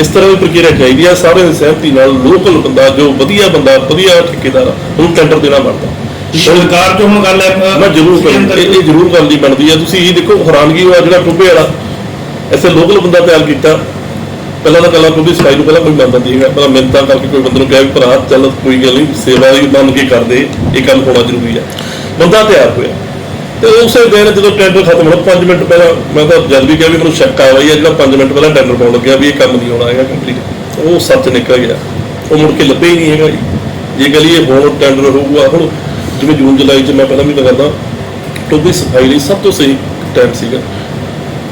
ਇਸ ਤਰ੍ਹਾਂ ਦੀ ਪ੍ਰਕਿਰਿਆ ਚਾਹੀਦੀ ਆ, ਸਾਰੇ ਦੀ ਸਹਿਮਤੀ ਨਾਲ ਲੋਕਲ ਬੰਦਾ ਜੋ ਵਧੀਆ ਬੰਦਾ ਵਧੀਆ ਠੇਕੇਦਾਰ ਉਹਨੂੰ ਟੈਂਡਰ ਦੇਣਾ ਬਣਦਾ। ਸਰਕਾਰ ਤੋਂ ਹੁਣ ਗੱਲ ਹੈ ਮੈਂ ਜ਼ਰੂਰ ਇਹ ਜ਼ਰੂਰ ਗੱਲ ਦੀ ਬਣਦੀ ਆ। ਤੁਸੀਂ ਇਹ ਦੇਖੋ ਹੈਰਾਨਗੀ ਹੋਇਆ ਜਿਹੜਾ ਟੁੱਬੇ ਵਾਲਾ ਐਸੇ ਲੋਕਲ ਬੰਦਾ ਤਿਆਰ ਕੀਤਾ, ਪਹਿਲਾਂ ਤਾਂ ਪਹਿਲਾਂ ਟੁੱਬੇ ਸਫਾਈ ਨੂੰ ਪਹਿਲਾਂ ਕੋਈ ਮੰਨਦਾ ਨਹੀਂ ਹੈਗਾ, ਪਹਿਲਾਂ ਮਿਹਨਤਾਂ ਕਰਕੇ ਕੋਈ ਬੰਦੇ ਨੂੰ ਕਿਹਾ ਵੀ ਭਰਾ ਚੱਲ ਕੋਈ ਗੱਲ ਨਹੀਂ ਸੇਵਾ ਦੀ ਮੰਨ ਕੇ ਕਰਦੇ, ਇਹ ਕੰਮ ਹੋਣਾ ਜ਼ਰੂਰੀ ਆ। ਬੰਦਾ ਤਿਆਰ ਹੋਇਆ ਤੇ ਉਸੇ ਦਿਨ ਜਦੋਂ ਟੈਂਡਰ ਖਤਮ ਹੋਣਾ 5 ਮਿੰਟ ਪਹਿਲਾਂ ਮੈਂ ਤਾਂ ਜਦ ਵੀ ਕਿਹਾ ਵੀ ਮੈਨੂੰ ਸ਼ੱਕ ਆ ਰਹੀ ਹੈ ਜਿਹੜਾ 5 ਮਿੰਟ ਪਹਿਲਾਂ ਟੈਂਡਰ ਪਾਉਣ ਲੱਗਿਆ ਵੀ ਇਹ ਕੰਮ ਨਹੀਂ ਹੋਣਾ ਹੈਗਾ ਕੰਪਲੀਟ, ਉਹ ਸੱਚ ਨਿਕਲ ਗਿਆ, ਉਹ ਮੁੜ ਕੇ ਲੱਭੇ ਹੀ ਨਹੀਂ ਹੈਗਾ ਜੀ। ਜੇ ਕਹੀਏ ਹੁਣ ਟੈਂਡਰ ਹੋਊਗਾ, ਹੁਣ ਜਿਵੇਂ ਜੂਨ ਜੁਲਾਈ 'ਚ ਮੈਂ ਪਹਿਲਾਂ ਵੀ ਕਰਦਾ ਟੋਬੀ ਸਫਾਈ ਲਈ ਸਭ ਤੋਂ ਸਹੀ ਟਾਈਮ ਸੀਗਾ,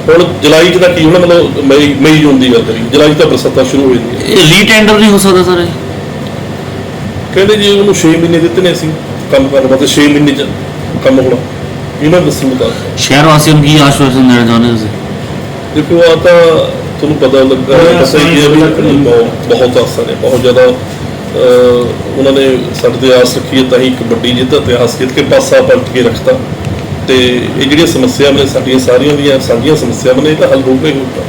ਹੁਣ ਜੁਲਾਈ 'ਚ ਤਾਂ ਕੀ ਹੋਣਾ, ਮਤਲਬ ਮਈ ਜੂਨ ਦੀ ਗੱਲ ਕਰੀ, ਜੁਲਾਈ 'ਚ ਤਾਂ ਬਰਸਾਤਾਂ ਸ਼ੁਰੂ ਹੋ ਜਾਂਦੀਆਂ। ਇਹ ਰੀ ਟੈਂਡਰ ਨਹੀਂ ਹੋ ਸਕਦਾ ਸਰ? ਕਹਿੰਦੇ ਜੀ ਉਹਨੂੰ 6 ਮਹੀਨੇ ਦਿੱਤੇ ਨੇ ਅਸੀਂ ਕੰਮ ਕਰਨ ਵਾਸਤੇ, 6 ਮਹੀਨੇ 'ਚ ਕੰਮ ਹੋਣਾ, ਇਹਨਾਂ ਦੱਸਣ ਮੁਤਾਬਕ। ਸ਼ਹਿਰ ਵਾਸੀਆਂ ਨੂੰ ਕੀ ਆਸ਼ਵਾਸਨ ਦੇਣਾ ਚਾਹੁੰਦੇ ਤੁਸੀਂ? ਦੇਖੋ ਆ ਤਾਂ ਤੁਹਾਨੂੰ ਪਤਾ ਲੱਗਾ ਸਹੀ ਹੈ ਵੀ ਬਹੁਤ ਆਸਾਂ ਨੇ, ਬਹੁਤ ਜ਼ਿਆਦਾ ਉਹਨਾਂ ਨੇ ਸਾਡੇ ਤੇ ਆਸ ਰੱਖੀ ਹੈ, ਤਾਂ ਹੀ ਇੱਕ ਵੱਡੀ ਜਿੱਤ ਇਤਿਹਾਸ ਜਿੱਤ ਕੇ ਪਾਸਾ ਪਲਟ ਕੇ ਰੱਖਤਾ। ਤੇ ਇਹ ਜਿਹੜੀਆਂ ਸਮੱਸਿਆਵਾਂ ਨੇ ਸਾਡੀਆਂ ਸਾਰੀਆਂ ਦੀਆਂ ਸਾਂਝੀਆਂ ਸਮੱਸਿਆਵਾਂ ਨੇ, ਇਹ ਤਾਂ ਹੱਲ ਹੋਊਗਾ ਹੀ ਹੋਊਗਾ।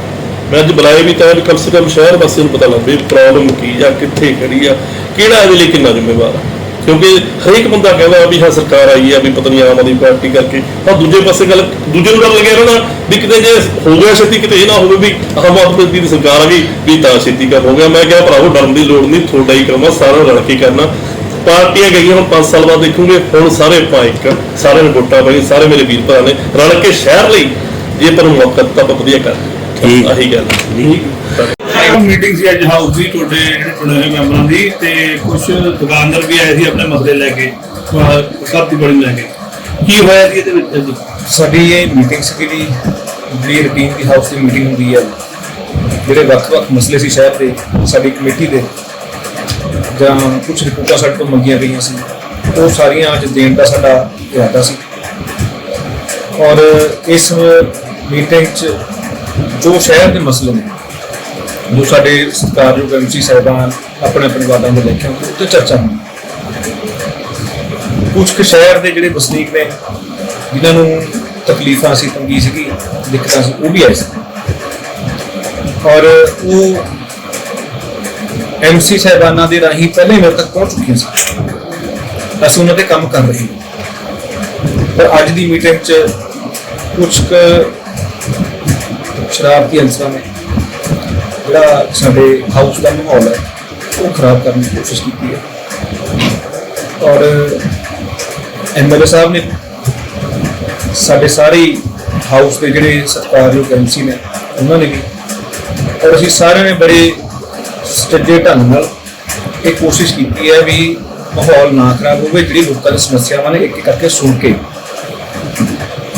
ਮੈਂ ਅੱਜ ਬੁਲਾਇਆ ਵੀ ਤਾਂ ਵੀ ਕਮ ਸੇ ਕਮ ਸ਼ਹਿਰ ਵਾਸੀਆਂ ਨੂੰ ਪਤਾ ਲੱਗੇ ਪ੍ਰੋਬਲਮ ਕੀ ਆ, ਕਿੱਥੇ ਖੜੀ ਆ, ਕਿਹੜਾ ਇਹਦੇ ਲਈ ਕਿੰਨਾ ਜ਼ਿੰਮੇਵਾਰ ਆ, ਕਿਉਂਕਿ ਹਰੇਕ ਬੰਦਾ ਕਹਿੰਦਾ ਵੀ ਹਾਂ ਸਰਕਾਰ ਆਈ ਆ ਵੀ ਪਤਾ ਨਹੀਂ ਆਮ ਆਦਮੀ ਪਾਰਟੀ ਕਰਕੇ, ਪਰ ਦੂਜੇ ਪਾਸੇ ਗੱਲ ਦੂਜੇ ਨੂੰ ਗੱਲ ਲੱਗਿਆ ਨਾ ਵੀ ਕਿਤੇ ਜੇ ਹੋ ਗਿਆ ਛੇਤੀ ਕਿਤੇ ਇਹ ਨਾ ਹੋਵੇ ਵੀ ਆਮ ਆਦਮੀ ਪਾਰਟੀ ਦੀ ਸਰਕਾਰ ਆ ਗਈ ਵੀ ਤਾਂ ਛੇਤੀ ਕੰਮ ਹੋ ਗਿਆ। ਮੈਂ ਕਿਹਾ ਭਰਾਵੋ ਡਰਨ ਦੀ ਲੋੜ ਨਹੀਂ, ਤੁਹਾਡਾ ਹੀ ਕੰਮ ਆ, ਸਾਰਾ ਰਲ ਕੇ ਕਰਨਾ। ਪਾਰਟੀਆਂ ਗਈਆਂ ਹੁਣ 5 ਸਾਲ ਬਾਅਦ ਦੇਖੂਗੇ, ਹੁਣ ਸਾਰੇ ਆਪਾਂ ਇੱਕ ਸਾਰਿਆਂ ਨੂੰ ਵੋਟਾਂ ਪਾਈ, ਸਾਰੇ ਮੇਰੇ ਵੀਰ ਭਰਾ ਨੇ ਰਲ ਕੇ ਸ਼ਹਿਰ ਲਈ ਜੇ ਪਰ ਮੌਕਾ ਤਾਂ ਆਪਾਂ ਵਧੀਆ ਕਰ ਆਹੀ ਗੱਲ ਮੀਟਿੰਗ ਸੀ ਅੱਜ ਹਾਊਸ ਦੀ ਤੁਹਾਡੇ ਜਿਹੜੇ ਚੁਣੇ ਹੋਏ ਮੈਂਬਰਾਂ ਦੀ, ਤੇ ਕੁਝ ਦੁਕਾਨਦਾਰ ਵੀ ਆਏ ਸੀ ਆਪਣੇ ਮਸਲੇ ਲੈ ਕੇ, ਸਾਥੀ ਬੜੀ ਲੈ ਕੇ, ਕੀ ਹੋਇਆ ਜੀ ਇਹਦੇ ਵਿੱਚ? ਸਾਡੀ ਇਹ ਮੀਟਿੰਗ ਸੀ ਜਿਹੜੀ ਰੂਟੀਨ ਦੀ ਹਾਊਸ ਦੀ ਮੀਟਿੰਗ ਹੁੰਦੀ ਹੈ, ਜਿਹੜੇ ਵੱਖ-ਵੱਖ ਮਸਲੇ ਸੀ ਸ਼ਹਿਰ ਦੇ, ਸਾਡੀ ਕਮੇਟੀ ਦੇ ਜਾਂ ਕੁਝ ਰਿਪੋਰਟਾਂ ਸਾਡੇ ਤੋਂ ਮੰਗੀਆਂ ਗਈਆਂ ਸੀ, ਉਹ ਸਾਰੀਆਂ ਅੱਜ ਦੇਣ ਦਾ ਸਾਡਾ ਇਰਾਦਾ ਸੀ। ਔਰ ਇਸ ਮੀਟਿੰਗ 'ਚ ਜੋ ਸ਼ਹਿਰ ਦੇ ਮਸਲੇ ਨੇ, ਜੋ ਸਾਡੇ ਸਤਿਕਾਰਯੋਗ ਐਮਸੀ ਸਾਹਿਬਾਨ ਆਪਣੇ ਆਪਣੇ ਵਾਦਾਂ ਦੇ ਲਿਖੇ ਹੁੰਦੇ ਉੱਤੇ ਚਰਚਾ ਹੋਈ। ਕੁਝ ਕੁ ਸ਼ਹਿਰ ਦੇ ਜਿਹੜੇ ਵਸਨੀਕ ਨੇ ਜਿਨ੍ਹਾਂ ਨੂੰ ਤਕਲੀਫਾਂ ਸੀ, ਤੰਗੀ ਸੀਗੀ, ਦਿੱਕਤਾਂ ਸੀ, ਉਹ ਵੀ ਆਏ ਸੀ ਔਰ ਉਹ ਐਮਸੀ ਸਾਹਿਬਾਨਾਂ ਦੇ ਰਾਹੀਂ ਪਹਿਲਾਂ ਹੀ ਮੇਰੇ ਤੱਕ ਪਹੁੰਚ ਚੁੱਕੀਆਂ ਸੀ, ਅਸੀਂ ਉਹਨਾਂ ਤੇ ਕੰਮ ਕਰ ਰਹੇ ਹਾਂ। ਪਰ ਅੱਜ ਦੀ ਮੀਟਿੰਗ 'ਚ ਕੁਝ ਸ਼ਰਾਰਤੀ ਅਨਸਰਾਂ ਨੇ ਜਿਹੜਾ ਸਾਡੇ ਹਾਊਸ ਦਾ ਮਾਹੌਲ ਹੈ ਉਹ ਖਰਾਬ ਕਰਨ ਦੀ ਕੋਸ਼ਿਸ਼ ਕੀਤੀ ਹੈ ਔਰ ਐਮਐਲਏ ਸਾਹਿਬ ਨੇ ਸਾਡੇ ਸਾਰੇ ਹਾਊਸ ਦੇ ਜਿਹੜੇ ਸਤਿਕਾਰਯੋਗ ਐਮਸੀ ਨੇ ਉਹਨਾਂ ਨੇ ਵੀ, ਔਰ ਅਸੀਂ ਸਾਰਿਆਂ ਨੇ ਬੜੇ ਸਟੱਡੇ ਢੰਗ ਨਾਲ ਇਹ ਕੋਸ਼ਿਸ਼ ਕੀਤੀ ਹੈ ਵੀ ਮਾਹੌਲ ਨਾ ਖਰਾਬ ਹੋਵੇ, ਜਿਹੜੀ ਲੋਕਾਂ ਦੀ ਸਮੱਸਿਆਵਾਂ ਨੇ ਇੱਕ ਇੱਕ ਕਰਕੇ ਸੁਣ ਕੇ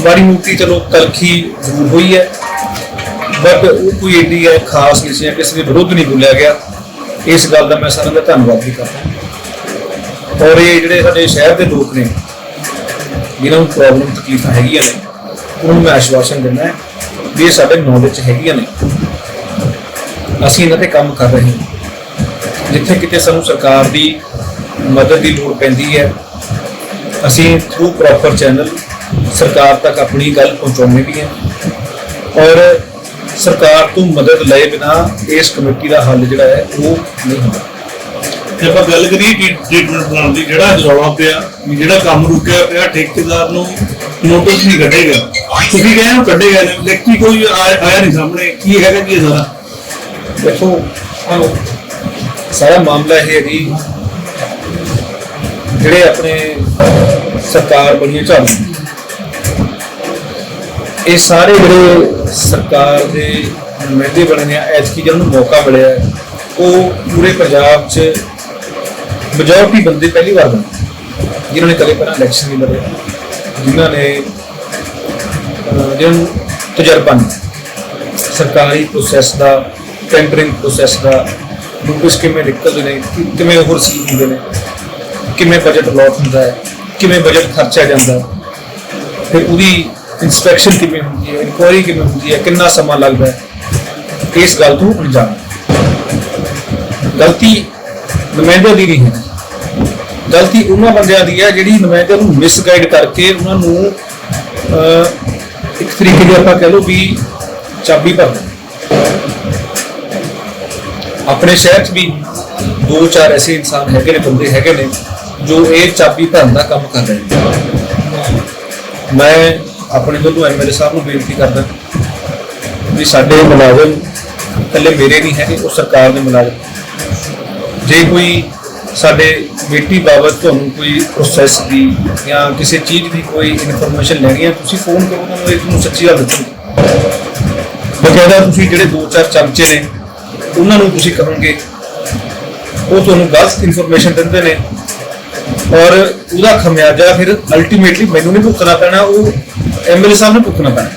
ਮਾੜੀ ਮੋਟੀ ਚਲੋ ਤਲਖੀ ਜ਼ਰੂਰ ਹੋਈ ਹੈ, ਬਟ ਉਹ ਕੋਈ ਏਡੀ ਹੈ ਖਾਸ ਨਹੀਂ ਸੀ, ਕਿਸੇ ਦੇ ਵਿਰੁੱਧ ਨਹੀਂ ਬੋਲਿਆ ਗਿਆ। ਇਸ ਗੱਲ ਦਾ ਮੈਂ ਸਾਰਿਆਂ ਦਾ ਧੰਨਵਾਦ ਵੀ ਕਰਦਾ। ਔਰ ਇਹ ਜਿਹੜੇ ਸਾਡੇ ਸ਼ਹਿਰ ਦੇ ਲੋਕ ਨੇ ਜਿਨ੍ਹਾਂ ਨੂੰ ਪ੍ਰੋਬਲਮ ਤਕਲੀਫਾਂ ਹੈਗੀਆਂ ਨੇ, ਉਹਨਾਂ ਨੂੰ ਮੈਂ ਆਸ਼ਵਾਸਨ ਦਿੰਦਾ ਵੀ ਇਹ ਸਾਡੇ ਨੌਲੇਜ 'ਚ ਹੈਗੀਆਂ ਨੇ, ਅਸੀਂ ਇਹਨਾਂ ਤੇ ਕੰਮ ਕਰ ਰਹੇ ਹਾਂ। ਜਿੱਥੇ ਕਿਤੇ ਸਾਨੂੰ ਸਰਕਾਰ ਦੀ ਮਦਦ ਦੀ ਲੋੜ ਪੈਂਦੀ ਹੈ, ਅਸੀਂ ਥਰੂ ਪ੍ਰੋਪਰ ਚੈਨਲ ਸਰਕਾਰ ਤੱਕ ਆਪਣੀ ਗੱਲ ਪਹੁੰਚਾਉਣੀ ਵੀ ਹੈ ਔਰ ਸਰਕਾਰ ਤੋਂ ਮਦਦ ਲਏ ਬਿਨਾ ਇਸ ਕਮੇਟੀ ਦਾ ਹੱਲ ਜਿਹੜਾ ਹੈ ਉਹ ਨਹੀਂ ਹੁੰਦਾ। ਜੇ ਆਪਾਂ ਗੱਲ ਕਰੀਏ ਟ੍ਰੀਟਮੈਂਟ ਪਲਾਨ ਦੀ, ਜਿਹੜਾ ਰੌਲਾ ਪਿਆ ਜਿਹੜਾ ਕੰਮ ਰੁਕਿਆ ਪਿਆ, ਠੇਕੇਦਾਰ ਨੂੰ ਨੋਟਿਸ ਨਹੀਂ ਕੱਢੇਗਾ, ਤੁਸੀਂ ਕਹਿੰਦੇ ਹੋ ਕੱਢੇਗਾ, ਲੇਕਿਨ ਕੋਈ ਆਇਆ ਨਹੀਂ ਸਾਹਮਣੇ, ਕੀ ਹੈਗਾ ਕੀ ਸਾਰਾ? ਦੇਖੋ ਸਾਰਾ ਮਾਮਲਾ ਇਹ ਹੈ ਜੀ, ਜਿਹੜੇ ਆਪਣੇ ਸਰਕਾਰ ਬਣੀ ਝਾੜੂ ਇਹ ਸਾਰੇ ਜਿਹੜੇ ਸਰਕਾਰ ਦੇ ਨੁਮਾਇੰਦੇ ਬਣੇ ਨੇ ਐਤਕੀ ਜਿਹਨਾਂ ਨੂੰ ਮੌਕਾ ਮਿਲਿਆ ਹੈ, ਉਹ ਪੂਰੇ ਪੰਜਾਬ 'ਚ ਮੈਜੋਰਟੀ ਬੰਦੇ ਪਹਿਲੀ ਵਾਰ ਬਣੇ ਜਿਨ੍ਹਾਂ ਨੇ ਕਦੇ ਪਹਿਲਾਂ ਇਲੈਕਸ਼ਨ ਨਹੀਂ ਲੜਿਆ, ਜਿਨ੍ਹਾਂ ਨੇ ਜਿਹਨਾਂ ਨੂੰ ਤਜਰਬਾ ਨਹੀਂ ਸਰਕਾਰੀ ਪ੍ਰੋਸੈਸ ਦਾ, ਟੈਂਡਰਿੰਗ ਪ੍ਰੋਸੈਸ ਦਾ, ਨੋਟਿਸ ਕਿਵੇਂ ਨਿਕਲਦੇ ਨੇ, ਕਿਵੇਂ ਉਹ ਰਿਸੀਵ ਹੁੰਦੇ ਨੇ, ਕਿਵੇਂ ਬਜਟ ਅਲਾਟ ਹੁੰਦਾ ਹੈ, ਕਿਵੇਂ ਬਜਟ ਖਰਚਿਆ ਜਾਂਦਾ ਹੈ, ਫਿਰ ਉਹਦੀ ਇੰਸਪੈਕਸ਼ਨ ਕਿਵੇਂ ਹੁੰਦੀ ਹੈ, ਇਨਕੁਆਇਰੀ ਕਿਵੇਂ ਹੁੰਦੀ ਹੈ, ਕਿੰਨਾ ਸਮਾਂ ਲੱਗਦਾ ਹੈ। ਇਸ ਗੱਲ ਤੋਂ ਅਣਜਾਣ ਗਲਤੀ ਨੁਮਾਇੰਦਿਆਂ ਦੀ ਨਹੀਂ ਹੈ, ਗਲਤੀ ਉਹਨਾਂ ਬੰਦਿਆਂ ਦੀ ਹੈ ਜਿਹੜੀ ਨੁਮਾਇੰਦਿਆਂ ਨੂੰ ਮਿਸਗਾਈਡ ਕਰਕੇ ਉਹਨਾਂ ਨੂੰ ਇੱਕ ਤਰੀਕੇ ਦੀ ਆਪਾਂ ਕਹਿ ਲਓ ਵੀ ਚਾਬੀ ਭਰਦੇ। ਆਪਣੇ ਸ਼ਹਿਰ 'ਚ ਵੀ 2-4 ਐਸੇ ਇਨਸਾਨ ਹੈਗੇ ਨੇ, ਬੰਦੇ ਹੈਗੇ ਨੇ ਜੋ ਇਹ ਚਾਬੀ ਭਰਨ ਦਾ ਕੰਮ ਕਰ ਰਹੇ ਨੇ। ਮੈਂ ਆਪਣੇ ਵੱਲੋਂ ਐਮਐਲਏ ਸਾਹਿਬ ਨੂੰ ਬੇਨਤੀ ਕਰਦਾ ਵੀ ਸਾਡੇ ਮੁਲਾਜ਼ਮ ਇਕੱਲੇ ਮੇਰੇ ਨਹੀਂ ਹੈਗੇ, ਉਹ ਸਰਕਾਰ ਦੇ ਮੁਲਾਜ਼ਮ। ਜੇ ਕੋਈ ਸਾਡੇ ਕਮੇਟੀ ਬਾਬਤ ਤੁਹਾਨੂੰ ਕੋਈ ਪ੍ਰੋਸੈਸ ਦੀ ਜਾਂ ਕਿਸੇ ਚੀਜ਼ ਦੀ ਕੋਈ ਇਨਫੋਰਮੇਸ਼ਨ ਲੈਣੀ ਹੈ, ਤੁਸੀਂ ਫੋਨ ਕਰੋ, ਉਹਨਾਂ ਨੂੰ ਤੁਹਾਨੂੰ ਸੱਚੀ ਗੱਲ ਦੱਸੋ। ਬਕਾਇਦਾ ਤੁਸੀਂ ਜਿਹੜੇ 2-4 ਚਮਚੇ ਨੇ ਉਹਨਾਂ ਨੂੰ ਤੁਸੀਂ ਕਹੋਗੇ, ਉਹ ਤੁਹਾਨੂੰ ਗਲਤ ਇਨਫੋਰਮੇਸ਼ਨ ਦਿੰਦੇ ਨੇ ਔਰ ਉਹਦਾ ਖਮਿਆਜਾ ਫਿਰ ਅਲਟੀਮੇਟਲੀ ਮੈਨੂੰ ਨਹੀਂ ਭੁਗਤਣਾ ਪੈਣਾ, ਉਹ ਐਮਐਲਏ ਸਾਹਿਬ ਨੂੰ ਭੁਗਤਣਾ ਪੈਣਾ।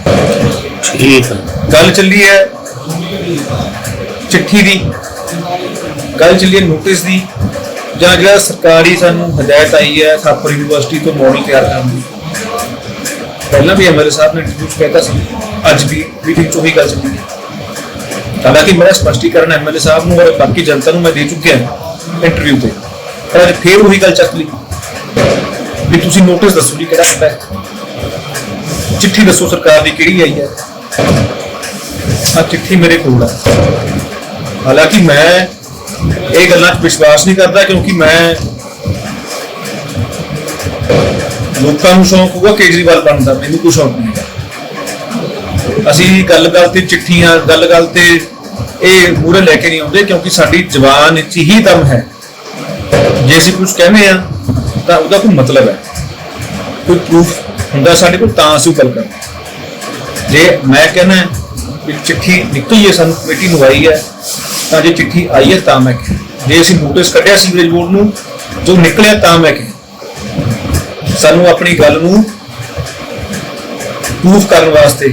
ਠੀਕ ਹੈ। ਗੱਲ ਚੱਲੀ ਹੈ ਚਿੱਠੀ ਦੀ, ਗੱਲ ਚੱਲੀ ਹੈ ਨੋਟਿਸ ਦੀ, ਜਾਂ ਜਿਹੜਾ ਸਰਕਾਰੀ ਸਾਨੂੰ ਹਦਾਇਤ ਆਈ ਹੈ ਥਾਪਰ ਯੂਨੀਵਰਸਿਟੀ ਤੋਂ ਮਾਡਲ ਤਿਆਰ ਕਰਨ ਦੀ। ਪਹਿਲਾਂ ਵੀ ਐਮਐਲਏ ਸਾਹਿਬ ਨੇ ਇੰਟਰਵਿਊ 'ਚ ਕਹਿਤਾ ਸੀ, ਅੱਜ ਵੀ ਮੀਟਿੰਗ 'ਚ ਉਹੀ ਗੱਲ ਚੱਲੀ ਹੈ। ਹਾਲਾਂਕਿ ਮੇਰਾ ਸਪਸ਼ਟੀਕਰਨ ਐਮਐਲਏ ਸਾਹਿਬ ਨੂੰ ਔਰ ਬਾਕੀ ਜਨਤਾ ਨੂੰ ਮੈਂ ਦੇ ਚੁੱਕਿਆ ਇੰਟਰਵਿਊ ਤੇ, ਪਰ ਅੱਜ ਫੇਰ ਉਹੀ ਗੱਲ ਚੱਕ ਲਈ ਵੀ ਤੁਸੀਂ ਨੋਟਿਸ ਦੱਸੋ ਜੀ ਕਿਹੜਾ ਹੁੰਦਾ ਹੈ, ਚਿੱਠੀ ਦੱਸੋ ਸਰਕਾਰ ਦੀ ਕਿਹੜੀ ਆਈ ਹੈ। ਆ ਚਿੱਠੀ ਮੇਰੇ ਕੋਲ ਹੈ। ਹਾਲਾਂਕਿ ਮੈਂ ਇਹ ਗੱਲਾਂ 'ਚ ਵਿਸ਼ਵਾਸ ਨਹੀਂ ਕਰਦਾ, ਕਿਉਂਕਿ ਮੈਂ ਲੋਕਾਂ ਨੂੰ ਸ਼ੌਂਕ ਹੋਊਗਾ ਕੇਜਰੀਵਾਲ ਬਣਨ ਦਾ, ਮੈਨੂੰ ਕੋਈ ਸ਼ੌਂਕ ਨਹੀਂ ਹੈ। ਅਸੀਂ ਗੱਲ-ਗੱਲ ਤੇ ਚਿੱਠੀਆਂ, ਗੱਲ-ਗੱਲ ਤੇ ਇਹ ਮੂਹਰੇ ਲੈ ਕੇ ਨਹੀਂ ਆਉਂਦੇ, ਕਿਉਂਕਿ ਸਾਡੀ ਜ਼ਬਾਨ ਵਿੱਚ ਹੀ ਦਮ ਹੈ। ਜੇ ਅਸੀਂ ਕੁਝ ਕਹਿੰਦੇ ਆ ਤਾਂ ਉਹਦਾ ਕੋਈ ਮਤਲਬ ਹੈ, ਕੋਈ ਪ੍ਰੂਫ ਹੁੰਦਾ ਸਾਡੇ ਕੋਲ, ਤਾਂ ਅਸੀਂ ਗੱਲ ਕਰਦੇ। ਜੇ ਮੈਂ ਕਹਿੰਦਾ ਵੀ ਚਿੱਠੀ ਨਿਕਲੀ ਹੈ, ਸਾਨੂੰ ਕਮੇਟੀ ਨੂੰ ਆਈ ਹੈ, ਤਾਂ ਜੇ ਚਿੱਠੀ ਆਈ ਹੈ ਤਾਂ ਮੈਂ ਕਿਹਾ, ਜੇ ਅਸੀਂ ਨੋਟਿਸ ਕੱਢਿਆ ਸੀਵਰੇਜ ਬੋਰਡ ਨੂੰ ਜੋ ਨਿਕਲਿਆ ਤਾਂ ਮੈਂ ਕਿਹਾ। ਸਾਨੂੰ ਆਪਣੀ ਗੱਲ ਨੂੰ ਪ੍ਰੂਫ ਕਰਨ ਵਾਸਤੇ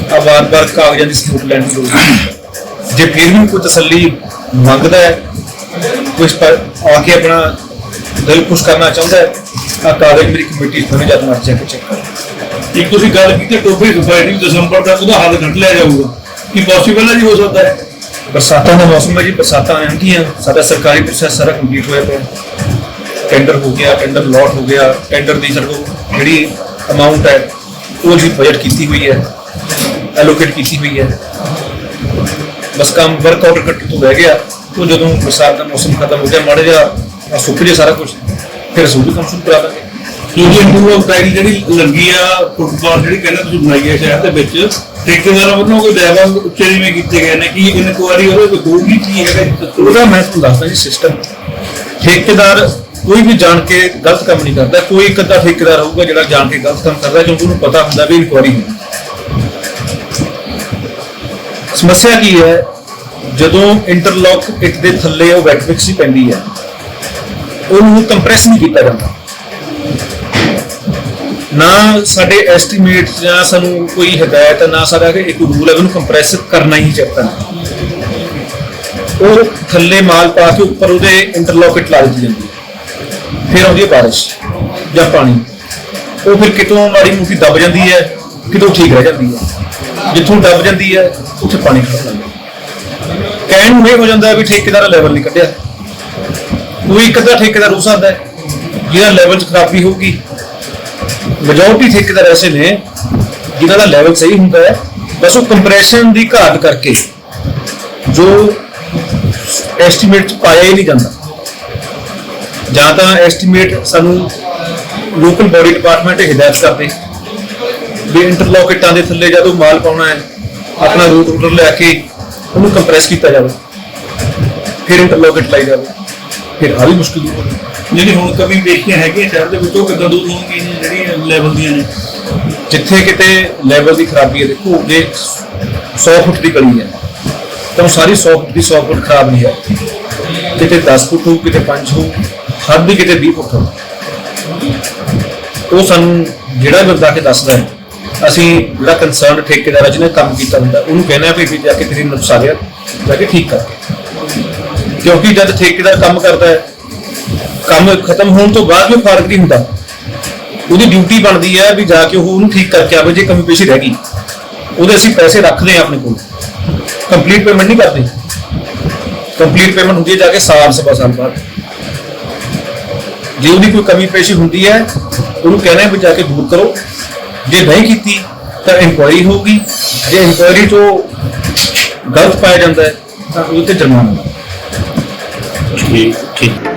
ਆ ਵਾਰ-ਵਾਰ ਕਾਗਜ਼ਾਂ ਦੀ ਸਬੂਤ ਲੈਣ ਦੀ ਲੋੜ ਨਹੀਂ। ਜੇ ਫਿਰ ਵੀ ਕੋਈ ਤਸੱਲੀ ਮੰਗਦਾ ਹੈ, ਕੁਝ ਪਰ ਆ ਕੇ ਆਪਣਾ ਦਿਲ ਖੁਸ਼ ਕਰਨਾ ਚਾਹੁੰਦਾ ਹੈ, ਆ ਕਾਗਜ਼ ਮੇਰੀ ਕਮੇਟੀ ਤੋਂ ਜਦ ਮਰਜ਼ੀ ਆ ਕੇ ਚੈੱਕ ਕਰੋ। ਇੱਕ ਤੁਸੀਂ ਗੱਲ ਕੀਤੀ ਟੋਪੀ ਸੁਸਾਇਟੀ ਦਸੰਬਰ ਤੱਕ ਉਹਦਾ ਹੱਲ ਕੱਢ ਲਿਆ ਜਾਊਗਾ, ਕੀ ਪੋਸੀਬਲ ਹੈ ਜੀ? ਹੋ ਸਕਦਾ ਹੈ। ਬਰਸਾਤਾਂ ਦਾ ਮੌਸਮ ਹੈ ਜੀ, ਬਰਸਾਤਾਂ ਆਉਣਗੀਆਂ, ਸਾਡਾ ਸਰਕਾਰੀ ਪ੍ਰੋਸੈਸ ਸਾਰਾ ਕੰਪਲੀਟ ਹੋਇਆ ਪਿਆ, ਟੈਂਡਰ ਹੋ ਗਿਆ, ਟੈਂਡਰ ਅਲਾਟ ਹੋ ਗਿਆ, ਟੈਂਡਰ ਦੀ ਸਾਡੇ ਜਿਹੜੀ ਅਮਾਊਂਟ ਹੈ ਉਹ ਜੀ ਬਜਟ ਕੀਤੀ ਹੋਈ ਹੈ, ਐਲੋਕੇਟ ਕੀਤੀ ਹੋਈ ਹੈ। ਬਸ ਕੰਮ ਵਰਕ ਆਊਟ ਕੱਟ ਤੋਂ ਰਹਿ ਗਿਆ, ਉਹ ਜਦੋਂ ਬਰਸਾਤ ਦਾ ਮੌਸਮ ਖਤਮ ਹੋ ਗਿਆ, ਮਾੜਾ ਜਿਹਾ ਸੁੱਕ ਜੇ ਸਾਰਾ ਕੁਝ, ਫਿਰ ਅਸੀਂ ਵੀ ਕੰਮ ਸ਼ੁਰੂ ਕਰਾ ਦਾਂਗੇ। ਕਿਉਂਕਿ ਇੰਟਰਵਿਊ ਟਾਈਲ ਜਿਹੜੀ ਲੱਗੀ ਆ ਫੁੱਟਬਾਲ ਜਿਹੜੀ ਕਹਿੰਦੇ ਤੁਸੀਂ ਬਣਾਈ ਹੈ ਸ਼ਹਿਰ ਦੇ ਵਿੱਚ, ਠੇਕੇਦਾਰਾਂ ਵੱਲੋਂ ਕੋਈ ਦਾਅਵਾ ਉੱਚੇ ਨੀਵੇਂ ਕੀਤੇ ਗਏ ਨੇ, ਕੀ ਇਨਕੁਆਇਰੀ ਉਹਦੇ ਕੋਈ ਹੋਊਗੀ, ਕੀ ਹੈਗਾ? ਉਹਦਾ ਮੈਂ ਤੁਹਾਨੂੰ ਦੱਸਦਾ ਜੀ ਸਿਸਟਮ। ਠੇਕੇਦਾਰ ਕੋਈ ਵੀ ਜਾਣ ਕੇ ਗਲਤ ਕੰਮ ਨਹੀਂ ਕਰਦਾ, ਕੋਈ ਇੱਕ ਅੱਧਾ ਠੇਕੇਦਾਰ ਹੋਊਗਾ ਜਿਹੜਾ ਜਾਣ ਕੇ ਗਲਤ ਕੰਮ ਕਰਦਾ, ਕਿਉਂਕਿ ਉਹਨੂੰ ਪਤਾ ਹੁੰਦਾ ਵੀ ਇਨਕੁਆਇਰੀ ਹੋਣੀ। ਸਮੱਸਿਆ ਕੀ ਹੈ, ਜਦੋਂ ਇੰਟਰਲੌਕ ਇੱਟ ਦੇ ਥੱਲੇ ਉਹ ਵੈਟ ਮਿਕਸ ਹੀ ਪੈਂਦੀ ਹੈ, ਉਹਨੂੰ ਕੰਪਰੈਸ ਨਹੀਂ ਕੀਤਾ ਜਾਂਦਾ। ਨਾ ਸਾਡੇ ਐਸਟੀਮੇਟ ਜਾਂ ਸਾਨੂੰ ਕੋਈ ਹਦਾਇਤ, ਨਾ ਸਾਡਾ ਇੱਕ ਰੂਲ ਹੈ ਉਹਨੂੰ ਕੰਪਰੈਸ ਕਰਨਾ ਹੀ ਚਾਹੀਦਾ। ਉਹ ਥੱਲੇ ਮਾਲ ਪਾ ਕੇ ਉੱਪਰ ਉਹਦੇ ਇੰਟਰਲੌਕ ਇੱਟ ਲਾ ਦਿੱਤੀ ਜਾਂਦੀ ਹੈ, ਫਿਰ ਆਉਂਦੀ ਹੈ ਬਾਰਿਸ਼ ਜਾਂ ਪਾਣੀ, ਉਹ ਫਿਰ ਕਿਤੋਂ ਮਾੜੀ ਮੋਟੀ ਦਬ ਜਾਂਦੀ ਹੈ, ਕਿਤੋਂ ਠੀਕ ਰਹਿ ਜਾਂਦੀ ਹੈ। ਜਿੱਥੋਂ ਦਬ ਜਾਂਦੀ ਹੈ ਉੱਥੇ ਪਾਣੀ ਖੜ ਜਾਂਦਾ। ਕਹਿਣ ਨੂੰ ਇਹ ਹੋ ਜਾਂਦਾ ਵੀ ਠੇਕੇਦਾਰ ਲੈਵਲ ਨਹੀਂ ਕੱਢਿਆ। ਕੋਈ ਇੱਕ ਅੱਧਾ ਠੇਕੇਦਾਰ ਹੋ ਸਕਦਾ ਹੈ ਜਿਹਦਾ ਲੈਵਲ 'ਚ ਖਰਾਬੀ ਹੋਊਗੀ, ਮੈਜੋਰਟੀ ਠੇਕੇਦਾਰ ਐਸੇ ਨੇ ਜਿਨ੍ਹਾਂ ਦਾ ਲੈਵਲ ਸਹੀ ਹੁੰਦਾ ਹੈ, ਬਸ ਉਹ ਕੰਪਰੈਸ਼ਨ ਦੀ ਘਾਟ ਕਰਕੇ ਜੋ ਐਸਟੀਮੇਟ 'ਚ ਪਾਇਆ ਹੀ ਨਹੀਂ ਜਾਂਦਾ। ਜਾਂ ਤਾਂ ਐਸਟੀਮੇਟ ਸਾਨੂੰ ਲੋਕਲ ਬੋਡੀ ਡਿਪਾਰਟਮੈਂਟ ਹਿਦਾਇਤ ਕਰਦੇ ਵੀ ਇੰਟਰਲੌਕ ਇੱਟਾਂ ਦੇ ਥੱਲੇ ਜਦੋਂ ਮਾਲ ਪਾਉਣਾ ਹੈ ਆਪਣਾ ਰੂਟ ਰੂਟਰ ਲੈ ਕੇ ਉਹਨੂੰ ਕੰਪਰੈਸ ਕੀਤਾ ਜਾਵੇ, ਫਿਰ ਇੰਟਰਲੌਕ ਇੱਟ ਲਾਈ ਜਾਵੇ, ਫਿਰ ਆ ਵੀ ਮੁਸ਼ਕਿਲ ਹੋਊਗੀ। ਜਿਹੜੀ ਹੁਣ ਕਮੀ ਦੇਖੀਆਂ ਹੈਗੀਆਂ ਸ਼ਹਿਰ ਦੇ ਵਿੱਚ, ਉਹ ਕਿੱਦਾਂ ਦੂਰ ਹੋਣਗੀਆਂ ਜਿਹੜੀਆਂ ਲੈਵਲ ਦੀਆਂ ਨੇ? ਜਿੱਥੇ ਕਿਤੇ ਲੈਵਲ ਦੀ ਖਰਾਬੀ ਹੈ, ਦੇਖੋ ਜੇ 100 ਫੁੱਟ ਦੀ ਗਲੀ ਹੈ ਤਾਂ ਉਹ ਸਾਰੀ 100 ਫੁੱਟ ਦੀ 100 ਫੁੱਟ ਖਰਾਬ ਨਹੀਂ ਹੈ, ਕਿਤੇ 10 ਫੁੱਟ ਹੋ, ਕਿਤੇ 5 ਹੋ, ਹੱਦ ਵੀ ਕਿਤੇ 20 ਫੁੱਟ ਹੋ। ਉਹ ਸਾਨੂੰ ਜਿਹੜਾ ਬੰਦਾ ਕੇ ਦੱਸਦਾ ਹੈ, ਅਸੀਂ ਜਿਹੜਾ ਕੰਸਰਨ ਠੇਕੇਦਾਰ ਜਿਹਨੇ ਕੰਮ ਕੀਤਾ ਹੁੰਦਾ ਉਹਨੂੰ ਕਹਿਣਾ ਵੀ ਜਾ ਕੇ ਤੇਰੀ ਨੁਕਸ ਆ ਗਿਆ, ਜਾ ਕੇ ਠੀਕ ਕਰ। ਕਿਉਂਕਿ ਜਦ ਠੇਕੇਦਾਰ ਕੰਮ ਕਰਦਾ ਹੈ, ਕੰਮ ਖਤਮ ਹੋਣ ਤੋਂ ਬਾਅਦ ਵੀ ਫਰਕ ਨਹੀਂ ਹੁੰਦਾ, ਉਹਦੀ ਡਿਊਟੀ ਬਣਦੀ ਹੈ ਵੀ ਜਾ ਕੇ ਉਹ ਉਹਨੂੰ ਠੀਕ ਕਰਕੇ ਆਵੇ। ਜੇ ਕਮੀ ਪੇਸ਼ੀ ਰਹਿ ਗਈ ਉਹਦੇ ਅਸੀਂ ਪੈਸੇ ਰੱਖਦੇ ਹਾਂ ਆਪਣੇ ਕੋਲ, ਕੰਪਲੀਟ ਪੇਮੈਂਟ ਨਹੀਂ ਕਰਦੇ। ਕੰਪਲੀਟ ਪੇਮੈਂਟ ਹੁੰਦੀ ਹੈ ਜਾ ਕੇ ਸਾਲ ਸਵਾ ਸਾਲ ਬਾਅਦ। ਜੇ ਉਹਦੀ ਕੋਈ ਕਮੀ ਪੇਸ਼ੀ ਹੁੰਦੀ ਹੈ ਉਹਨੂੰ ਕਹਿਣਾ ਵੀ ਜਾ ਕੇ ਦੂਰ ਕਰੋ, ਜੇ ਨਹੀਂ ਕੀਤੀ ਤਾਂ ਇਨਕੁਆਇਰੀ ਹੋਊਗੀ, ਜੇ ਇਨਕੁਆਇਰੀ ਤੋਂ ਗਲਤ ਪਾਇਆ ਜਾਂਦਾ ਹੈ ਤਾਂ ਉਹਦੇ ਤੇ ਜੁਰਮਾਨਾ। ठीक ठीक